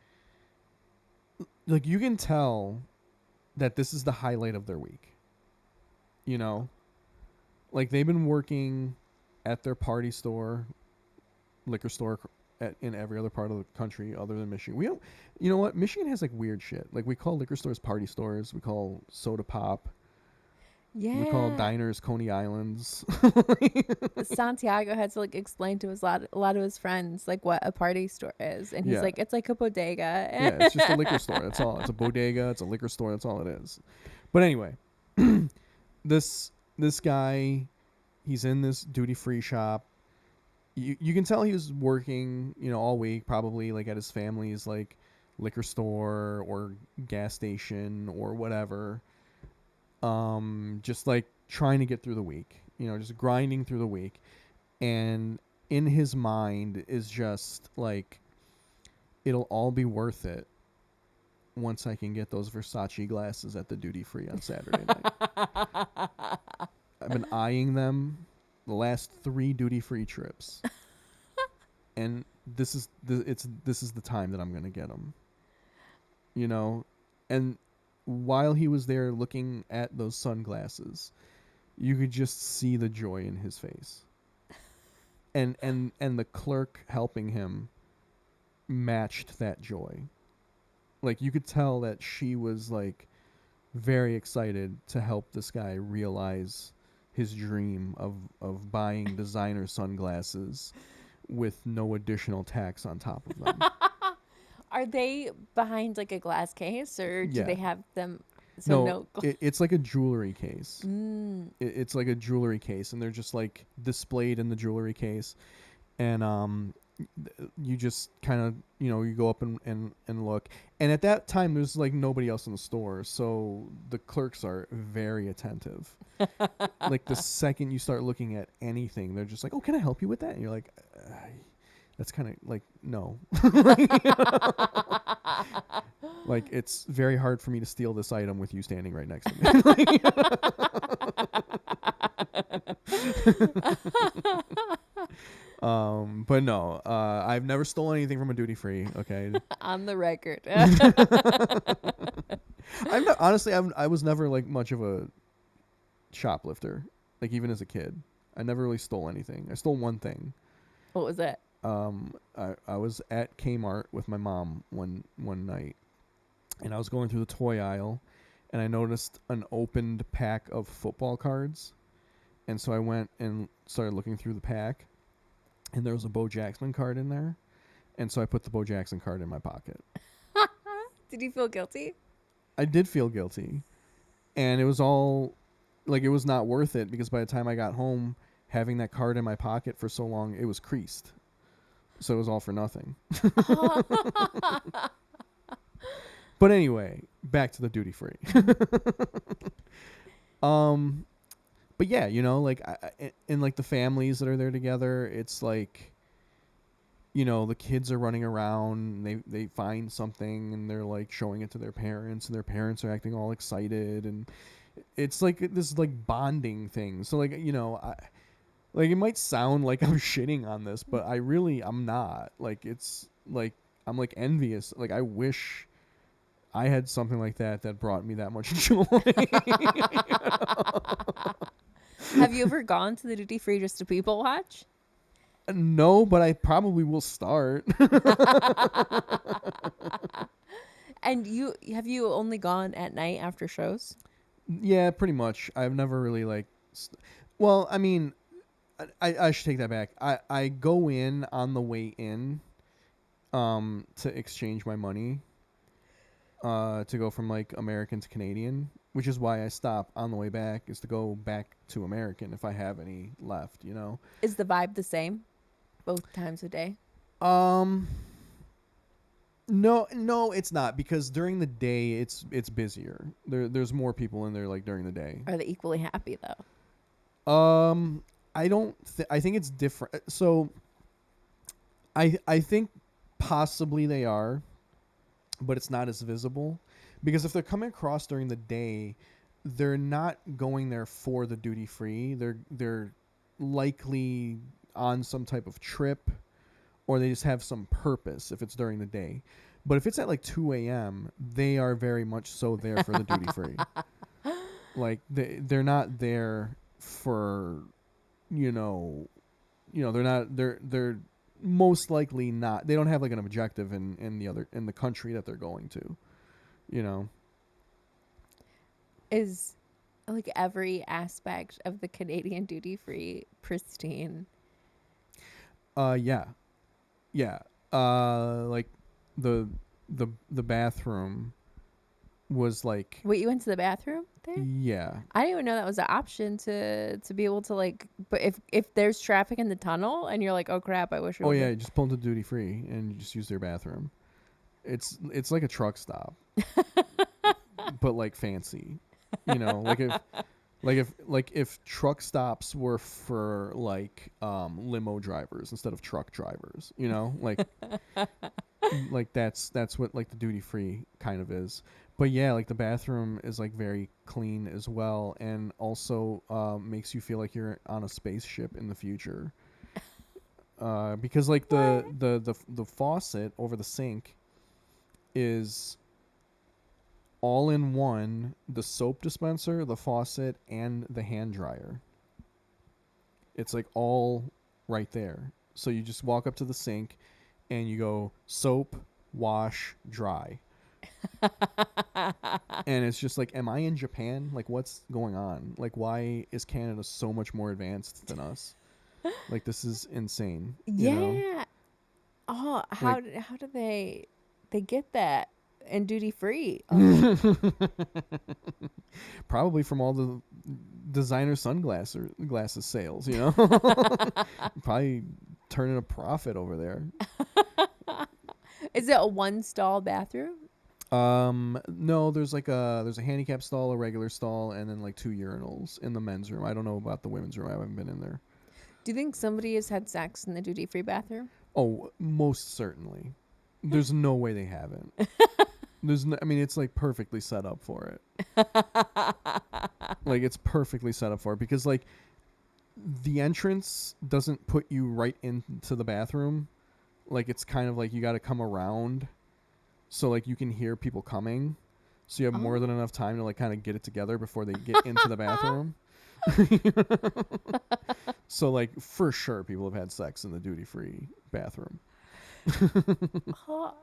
you can tell that this is the highlight of their week. You know, like they've been working at their party store, liquor store in every other part of the country other than Michigan. We don't, you know what? Michigan has like weird shit. Like we call liquor stores party stores. We call soda pop. Yeah. We call diners Coney Islands. Santiago had to like explain to a lot of his friends like what a party store is, and he's like, it's like a bodega. Yeah, it's just a liquor store. That's all. It's a bodega. It's a liquor store. That's all it is. But anyway, this guy, he's in this duty-free shop. You can tell he was working, you know, all week, probably like at his family's like liquor store or gas station or whatever. Just like trying to get through the week, you know, just grinding through the week. And in his mind is just like, it'll all be worth it once I can get those Versace glasses at the duty free on Saturday night. I've been eyeing them the last 3 duty free trips. And this is the time that I'm going to get them. You know, and while he was there looking at those sunglasses, you could just see the joy in his face. And the clerk helping him matched that joy. Like you could tell that she was like very excited to help this guy realize his dream of buying designer sunglasses with no additional tax on top of them. Are they behind like a glass case, or do they Yeah. have them so No, no it's like a jewelry case. mm. It's like a jewelry case, and they're just like displayed in the jewelry case. And you just kind of, you know, you go up and look. And at that time, there's like nobody else in the store, so the clerks are very attentive. Like the second you start looking at anything, they're just like, "Oh, can I help you with that?" And you're like, "That's kind of like no." Like it's very hard for me to steal this item with you standing right next to me. But no, I've never stolen anything from a duty free. Okay. On the record. I'm not, honestly, I was never like much of a shoplifter. Like even as a kid, I never really stole anything. I stole one thing. What was that? I was at Kmart with my mom one night, and I was going through the toy aisle, and I noticed an opened pack of football cards, and so I went and started looking through the pack, and there was a Bo Jackson card in there, and so I put the Bo Jackson card in my pocket. Did you feel guilty? I did feel guilty, and it was all like it was not worth it because by the time I got home, having that card in my pocket for so long, it was creased. So it was all for nothing. But anyway, back to the duty free. But yeah, you know, like in like the families that are there together, it's like, you know, the kids are running around, and they find something and they're like showing it to their parents, and their parents are acting all excited, and it's like this like bonding thing. So like, you know, like it might sound like I'm shitting on this, but I'm not. Like it's like I'm like envious. Like I wish I had something like that brought me that much joy. Have you ever gone to the duty free just to people watch? No, but I probably will start. And you only gone at night after shows? Yeah, pretty much. I've never really like well, I mean, I should take that back. I go in on the way in to exchange my money to go from like American to Canadian, which is why I stop on the way back, is to go back to American if I have any left, you know. Is the vibe the same both times a day? Um no, it's not, because during the day it's busier. There's more people in there like during the day. Are they equally happy though? I don't I think it's different. So I think possibly they are, but it's not as visible, because if they're coming across during the day, they're not going there for the duty free. They're likely on some type of trip, or they just have some purpose if it's during the day. But if it's at like 2 a.m., they are very much so there for the duty free. Like they're not there for, you know, they're most likely not. They don't have like an objective in the country that they're going to, you know. Is like every aspect of the Canadian duty free pristine? Yeah. Yeah. Like the bathroom was like, Wait, you went to the bathroom there? yeah. I didn't even know that was an option to be able to like. But if there's traffic in the tunnel and you're like, oh crap, I wish. Oh yeah, you just pull into duty free and you just use their bathroom. It's like a truck stop, but like fancy. You know, if truck stops were for like limo drivers instead of truck drivers. You know, like that's what like the duty free kind of is. But yeah, like the bathroom is like very clean as well, and also makes you feel like you're on a spaceship in the future. Because like the faucet over the sink is all in one: the soap dispenser, the faucet, and the hand dryer. It's like all right there. So you just walk up to the sink and you go soap, wash, dry. And it's just like, am I in Japan? Like, what's going on? Like, why is Canada so much more advanced than us? Like, this is insane, you know? Yeah. Oh, Like, how do they get that and duty free? Oh. probably from all the designer glasses sales, you know? Probably turning a profit over there. Is it a one stall bathroom? No, there's a handicap stall, a regular stall, and then like 2 urinals in the men's room. I don't know about the women's room. I haven't been in there. Do you think somebody has had sex in the duty free bathroom? Oh, most certainly. There's no way they haven't. I mean, it's like perfectly set up for it. Like, it's perfectly set up for it because like the entrance doesn't put you right into the bathroom. Like, it's kind of like you got to come around, so like you can hear people coming, so you have more than enough time to like kind of get it together before they get into the bathroom. So like for sure people have had sex in the duty free bathroom. Oh,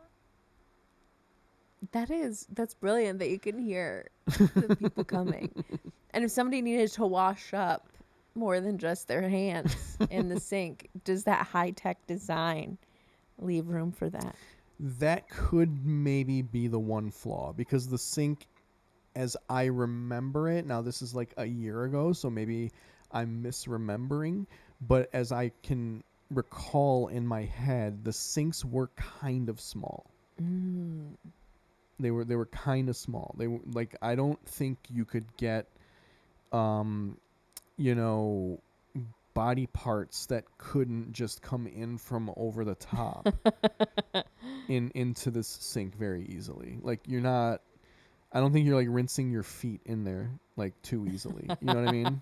that's brilliant that you can hear the people coming. And if somebody needed to wash up more than just their hands in the sink, does that high tech design leave room for that? That could maybe be the one flaw, because the sink, as I remember it, now this is like a year ago, so maybe I'm misremembering, but as I can recall in my head, the sinks were kind of small. They were kind of small. They were like, I don't think you could get you know, body parts that couldn't just come in from over the top into this sink very easily. Like, I don't think you're like rinsing your feet in there like too easily. You know what I mean?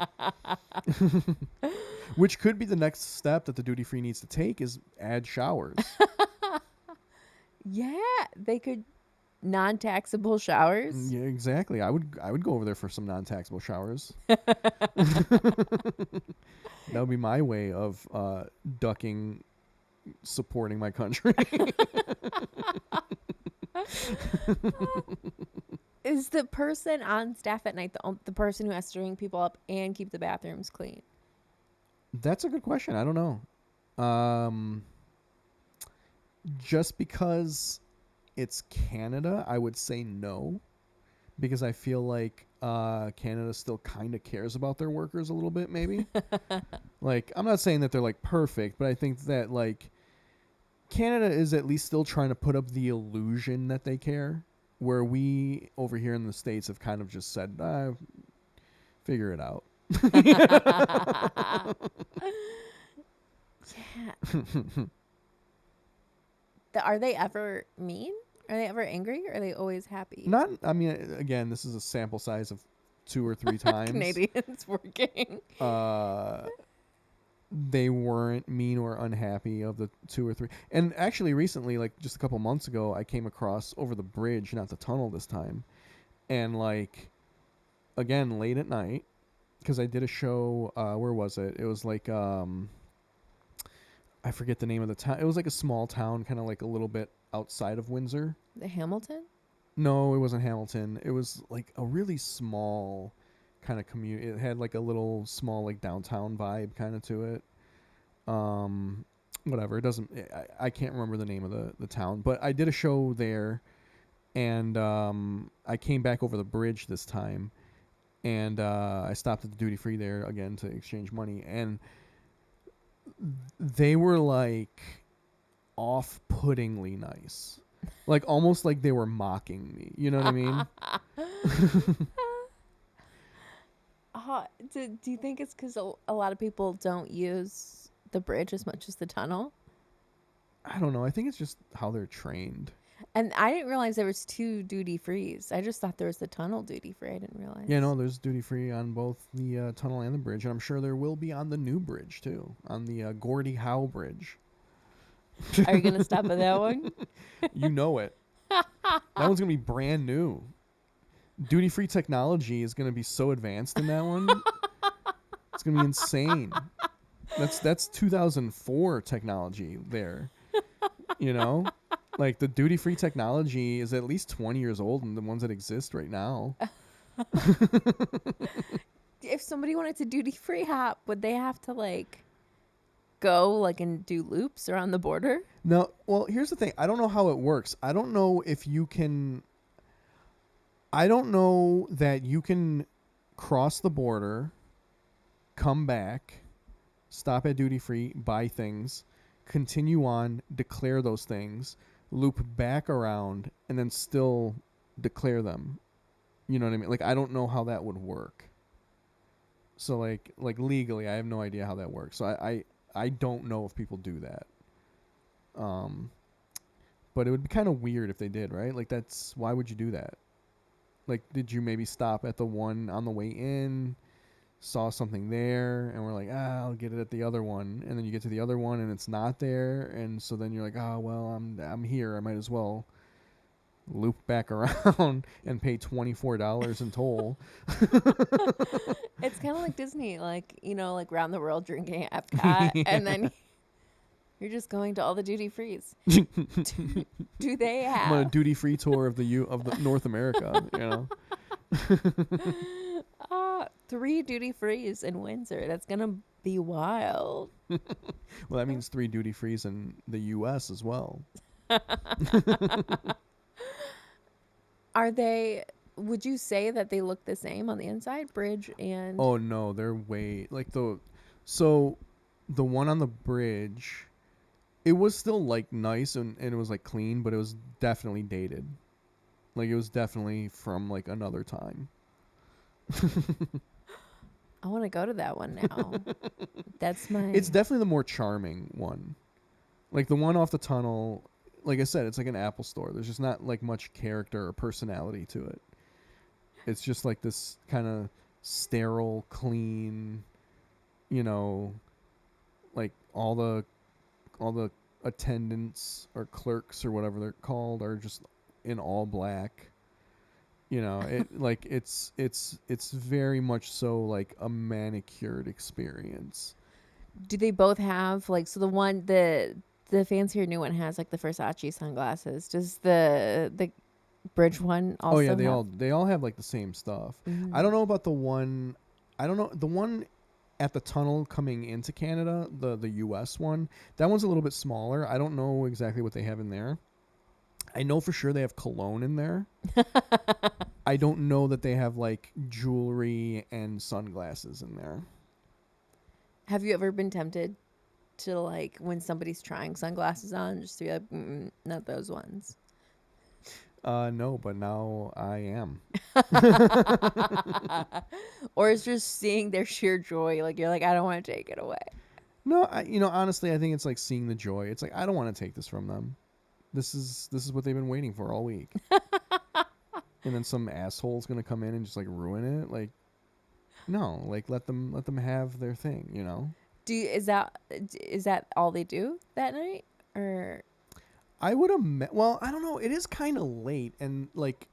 Which could be the next step that the duty free needs to take, is add showers. Yeah, they could non-taxable showers. Yeah, exactly. I would go over there for some non-taxable showers. That would be my way of supporting my country. Is the person on staff at night the person who has to ring people up and keep the bathrooms clean? That's a good question. I don't know. Just because it's Canada, I would say no, because I feel like Canada still kind of cares about their workers a little bit, maybe. Like, I'm not saying that they're like perfect, but I think that like Canada is at least still trying to put up the illusion that they care, where we over here in the States have kind of just said, figure it out. Yeah. Are they ever mean? Are they ever angry? Or are they always happy? Not, I mean, again, this is a sample size of 2 or 3 times. Canadians working. They weren't mean or unhappy of the 2 or 3. And actually recently, like just a couple months ago, I came across over the bridge, not the tunnel this time. And like, again, late at night, because I did a show, where was it? It was like, I forget the name of the town. It was like a small town, kind of like a little bit outside of Windsor. The Hamilton? No, it wasn't Hamilton. It was like a really small kind of community. It had like a little small like downtown vibe kind of to it. Whatever. It doesn't. I can't remember the name of the town, but I did a show there, and I came back over the bridge this time, and I stopped at the duty free there again to exchange money, and they were like off-puttingly nice. Like almost like they were mocking me. You know what I mean? Do you think it's because a lot of people don't use the bridge as much as the tunnel? I don't know. I think it's just how they're trained. And I didn't realize there was 2 duty frees. I just thought there was the tunnel duty free. I didn't realize. Yeah, no, there's duty free on both the tunnel and the bridge, and I'm sure there will be on the new bridge too, on the Gordie Howe Bridge. Are you gonna stop at that one? You know it. That one's gonna be brand new. Duty free technology is gonna be so advanced in that one. It's gonna be insane. That's 2004 technology there. You know, Like the duty free technology is at least 20 years old, and the ones that exist right now. If somebody wanted to duty free hop, would they have to like go like and do loops around the border? No, well, here's the thing. I don't know how it works. I don't know if you can. I don't know that you can cross the border, come back, stop at duty free, buy things, continue on, declare those things, loop back around, and then still declare them. You know what I mean? Like, I don't know how that would work. So like legally, I have no idea how that works. So I don't know if people do that. But it would be kind of weird if they did, right? Like, that's, why would you do that? Like, did you maybe stop at the one on the way in, saw something there, and we're like, I'll get it at the other one, and then you get to the other one and it's not there, and so then you're like, well, I'm here, I might as well loop back around and pay $24 in toll. It's kind of like Disney, like, you know, like round the world drinking at Epcot, Yeah. and then you're just going to all the duty frees. Do they I'm on a have duty free tour of the North America, you know. 3 duty frees in Windsor? That's gonna be wild. Well, that means 3 duty frees in the U.S. as well. Are they? Would you say that they look the same on the inside, bridge and? Oh no, they're way like so the one on the bridge, it was still like nice and it was like clean, but it was definitely dated. Like, it was definitely from like another time. I want to go to that one now. That's my. It's definitely the more charming one. Like the one off the tunnel, like I said, it's like an Apple store. There's just not like much character or personality to it. It's just like this kind of sterile, clean, you know, like all the attendants or clerks or whatever they're called are just in all black. You know, it like it's very much so like a manicured experience. Do they both have like, so the fancier new one has like the Versace sunglasses? Does the bridge one also? Oh yeah, have? they all have like the same stuff. Mm. I don't know about the one. I don't know the one at the tunnel coming into Canada, the US one. That one's a little bit smaller. I don't know exactly what they have in there. I know for sure they have cologne in there. I don't know that they have like jewelry and sunglasses in there. Have you ever been tempted to, like, when somebody's trying sunglasses on, just to be like, not those ones? No, but now I am. Or it's just seeing their sheer joy, like, you're like, I don't want to take it away. No, honestly, I think it's like seeing the joy. It's like, I don't want to take this from them. This is what they've been waiting for all week. And then some asshole's gonna come in and just like ruin it. Like, no, like let them have their thing. You know. Is that all they do that night, or? I would have well, I don't know. It is kind of late, and like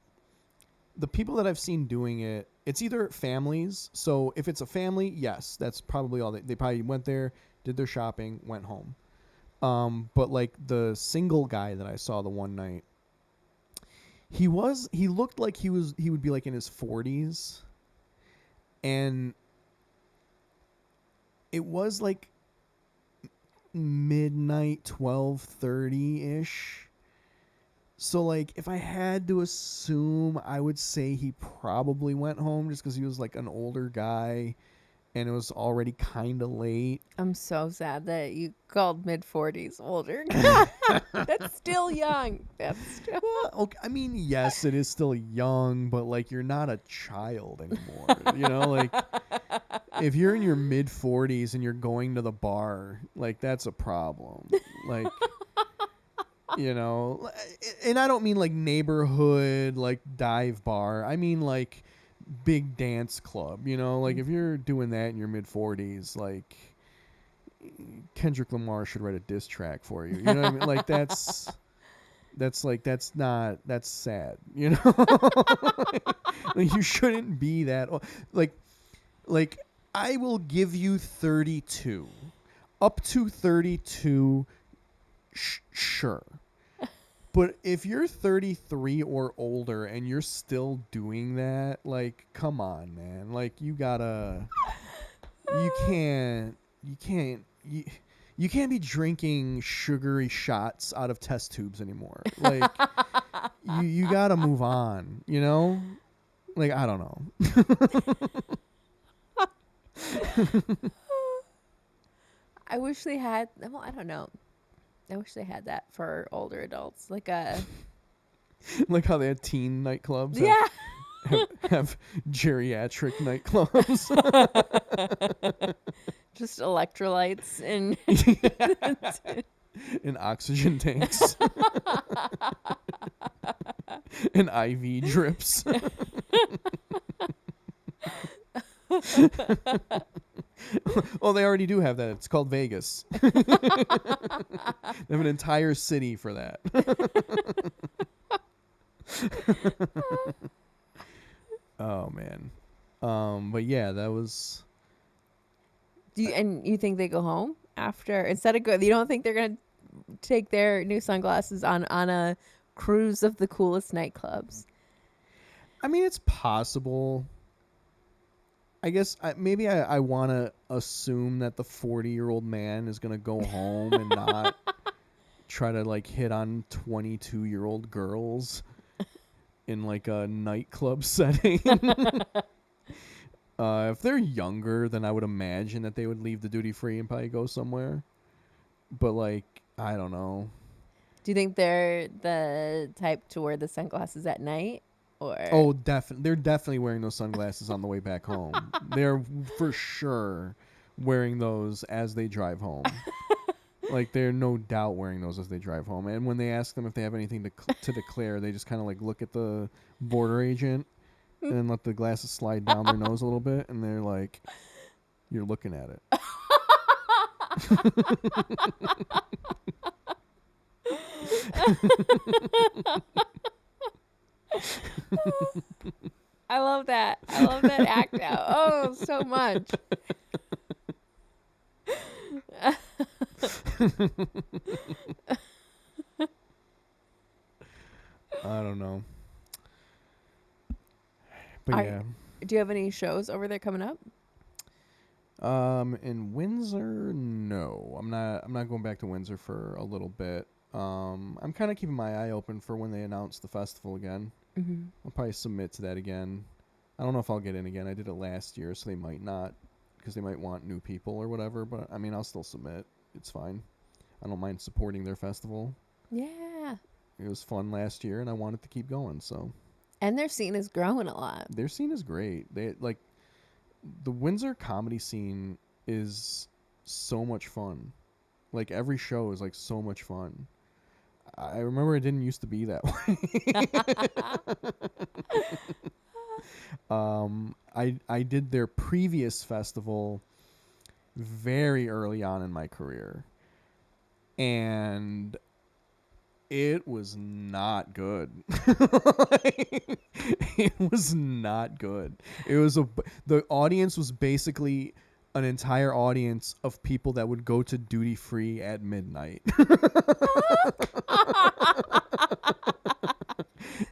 the people that I've seen doing it, it's either families. So if it's a family, yes, that's probably all. They probably went there, did their shopping, went home. But like the single guy that I saw the one night, he looked like he would be like in his 40s, and it was like midnight, 12:30-ish. So like if I had to assume, I would say he probably went home just because he was like an older guy and it was already kind of late. I'm so sad that you called mid-40s older. That's still young. That's still. Well, okay, I mean, yes, it is still young, but like you're not a child anymore. You know, like if you're in your mid-40s and you're going to the bar, like that's a problem. Like, you know, and I don't mean like neighborhood like dive bar. I mean like big dance club. You know, like if you're doing that in your mid-40s, like Kendrick Lamar should write a diss track for you. You know what I mean? Like that's sad. You know, like you shouldn't be that. Like I will give you 32, up to 32. Sure, But if you're 33 or older and you're still doing that, like, come on, man. Like, you gotta, you can't, you can't, you can't be drinking sugary shots out of test tubes anymore. Like, you gotta move on, you know? Like, I don't know. I wish they had. Well, I don't know. I wish they had that for older adults, like a Like how they had teen nightclubs. yeah. Have geriatric nightclubs. Just electrolytes and And oxygen tanks. And IV drips. Well, they already do have that. It's called Vegas. They have an entire city for that. Oh man. But yeah, that was. And you think they go home after instead of go? You don't think they're gonna take their new sunglasses on a cruise of the coolest nightclubs? I mean, it's possible. I guess maybe I want to assume that the 40-year-old man is going to go home and not try to like hit on 22-year-old girls in like a nightclub setting. If they're younger, then I would imagine that they would leave the duty free and probably go somewhere. But like, I don't know. Do you think they're the type to wear the sunglasses at night? Or Oh, they're definitely wearing those sunglasses on the way back home. They're for sure wearing those as they drive home. Like, they're no doubt wearing those as they drive home. And when they ask them if they have anything to declare, they just kind of like look at the border agent and then let the glasses slide down their nose a little bit, and they're like, "You're looking at it." I love that. I love that act out. Oh, so much. I don't know. But yeah. Do you have any shows over there coming up? In Windsor, no. I'm not going back to Windsor for a little bit. I'm kind of keeping my eye open for when they announce the festival again. Mm-hmm. I'll probably submit to that again. I don't know if I'll get in again. I did it last year, so they might not, because they might want new people or whatever. But I mean, I'll still submit. It's fine. I don't mind supporting their festival. Yeah. It was fun last year, and I wanted to keep going. So. And their scene is growing a lot. Their scene is great. They like the Windsor comedy scene is so much fun. Like, every show is like so much fun. I remember it didn't used to be that way. I did their previous festival very early on in my career, and it was not good. It was not good. It was the audience was basically an entire audience of people that would go to duty free at midnight.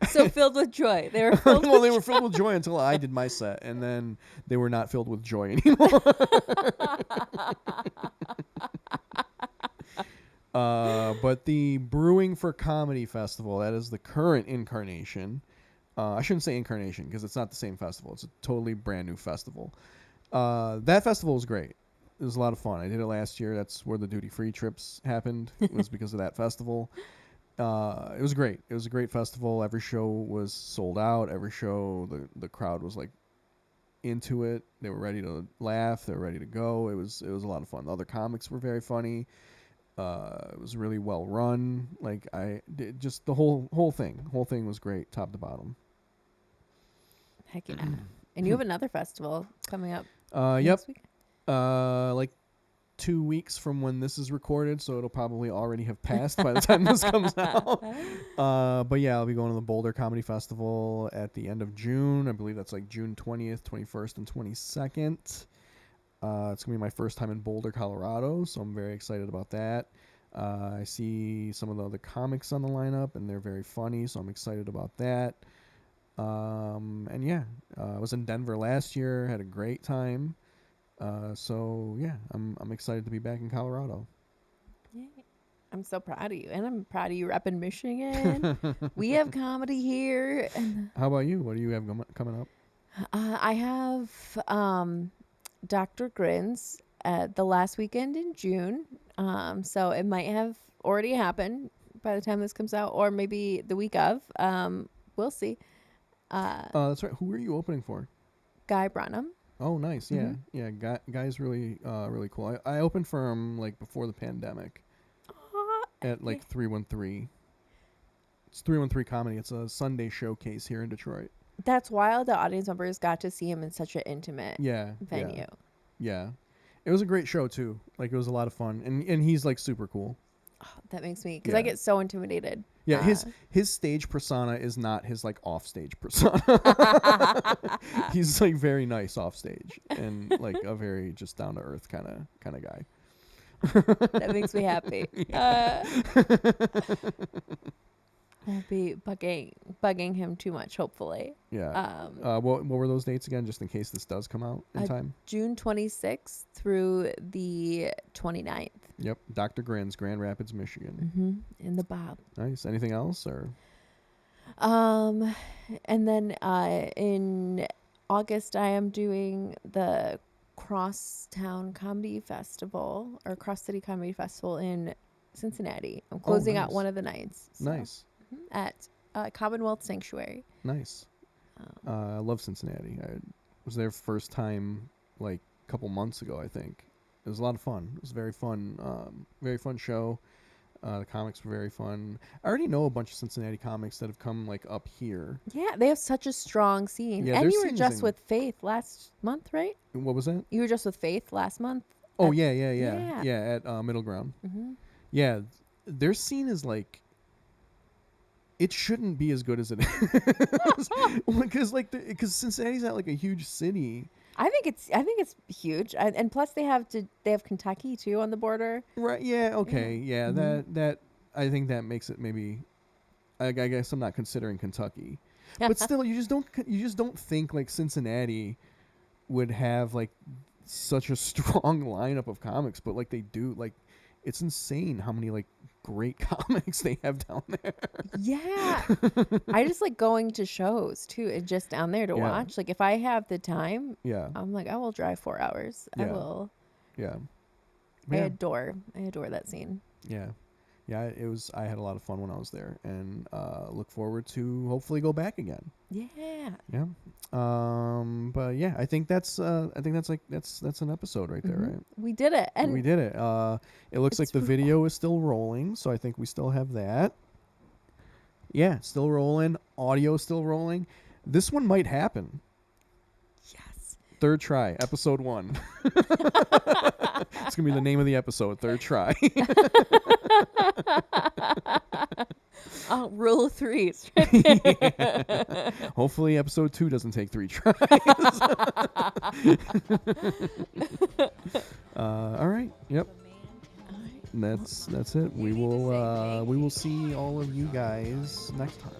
So filled with joy. They were filled well, they were filled with joy until I did my set, and then they were not filled with joy anymore. But the Brewing for Comedy Festival, that is the current incarnation. I shouldn't say incarnation because it's not the same festival. It's a totally brand new festival. That festival was great. It was a lot of fun. I did it last year. That's where the duty-free trips happened. It was because of that festival. It was great. It was a great festival. Every show was sold out. Every show, the crowd was like into it. They were ready to laugh. They were ready to go. It was a lot of fun. The other comics were very funny. It was really well run. Like, just the whole thing was great, top to bottom. Heck yeah. And you have another festival coming up. Yep. Week? Like 2 weeks from when this is recorded, so it'll probably already have passed by the time this comes out. But yeah, I'll be going to the Boulder Comedy Festival at the end of June. I believe that's like June 20th, 21st, and 22nd. It's going to be my first time in Boulder, Colorado, so I'm very excited about that. I see some of the other comics on the lineup, and they're very funny, so I'm excited about that. And yeah, I was in Denver last year, had a great time. So yeah, I'm excited to be back in Colorado. Yeah. I'm so proud of you, and I'm proud of you repping Michigan. We have comedy here, and How about you? What do you have coming up? I have Dr. Grins the last weekend in June. So it might have already happened by the time this comes out, or maybe the week of. We'll see. That's right. Who are you opening for? Guy Branum. Oh, nice. Yeah, Mm-hmm. yeah. Guy's really, really cool. I opened for him like before the pandemic at like 313. It's 313 Comedy. It's a Sunday showcase here in Detroit. That's wild. The audience members got to see him in such an intimate venue. Yeah. It was a great show too. Like it was a lot of fun, and he's like super cool. Oh, that makes me, because I get so intimidated. Yeah, his stage persona is not his like off stage persona. He's like very nice off stage and like a very just down to earth kind of guy. That makes me happy. Won't be bugging him too much, hopefully. Yeah. What were those dates again, just in case this does come out in time? June 26th through the 29th. Yep. Dr. Grins, Grand Rapids, Michigan. Mm-hmm. In the Bob. Nice. Anything else or? And then in August, I am doing the Crosstown Comedy Festival, or Cross City Comedy Festival in Cincinnati. I'm closing out one of the nights. So. Nice. At Commonwealth Sanctuary. Nice. I love Cincinnati. I was there first time like a couple months ago, I think. It was a lot of fun. It was very fun show. The comics were very fun. I already know a bunch of Cincinnati comics that have come like up here. Yeah, they have such a strong scene. Yeah, and you were just with Faith last month, right? What was that? You were just with Faith last month? Oh, yeah, at Middle Ground. Mm-hmm. Yeah, their scene is like, it shouldn't be as good as it is. Because Cincinnati's not like a huge city. I think it's huge, and plus they have Kentucky too on the border. Right? Yeah. Okay. Yeah. Mm-hmm. That I think that makes it maybe. I guess I'm not considering Kentucky, but still, you just don't think like Cincinnati would have like such a strong lineup of comics, but like they do. Like, it's insane how many like great comics they have down there. Yeah. I just like going to shows too, and just down there to watch. Like if I have the time, I'm like, I will drive 4 hours. I will. Yeah. I adore that scene. Yeah. Yeah, it was. I had a lot of fun when I was there, and look forward to hopefully go back again. Yeah. Yeah. But yeah, I think that's an episode right there, right? We did it, and we did it. It looks like the video is still rolling, so I think we still have that. Yeah, still rolling. Audio still rolling. This one might happen. Yes. Third try, episode 1. It's gonna be the name of the episode. Third try. Rule of 3. Yeah. Hopefully episode 2 doesn't take 3 tries. All right. Yep. That's it. We will see all of you guys next time.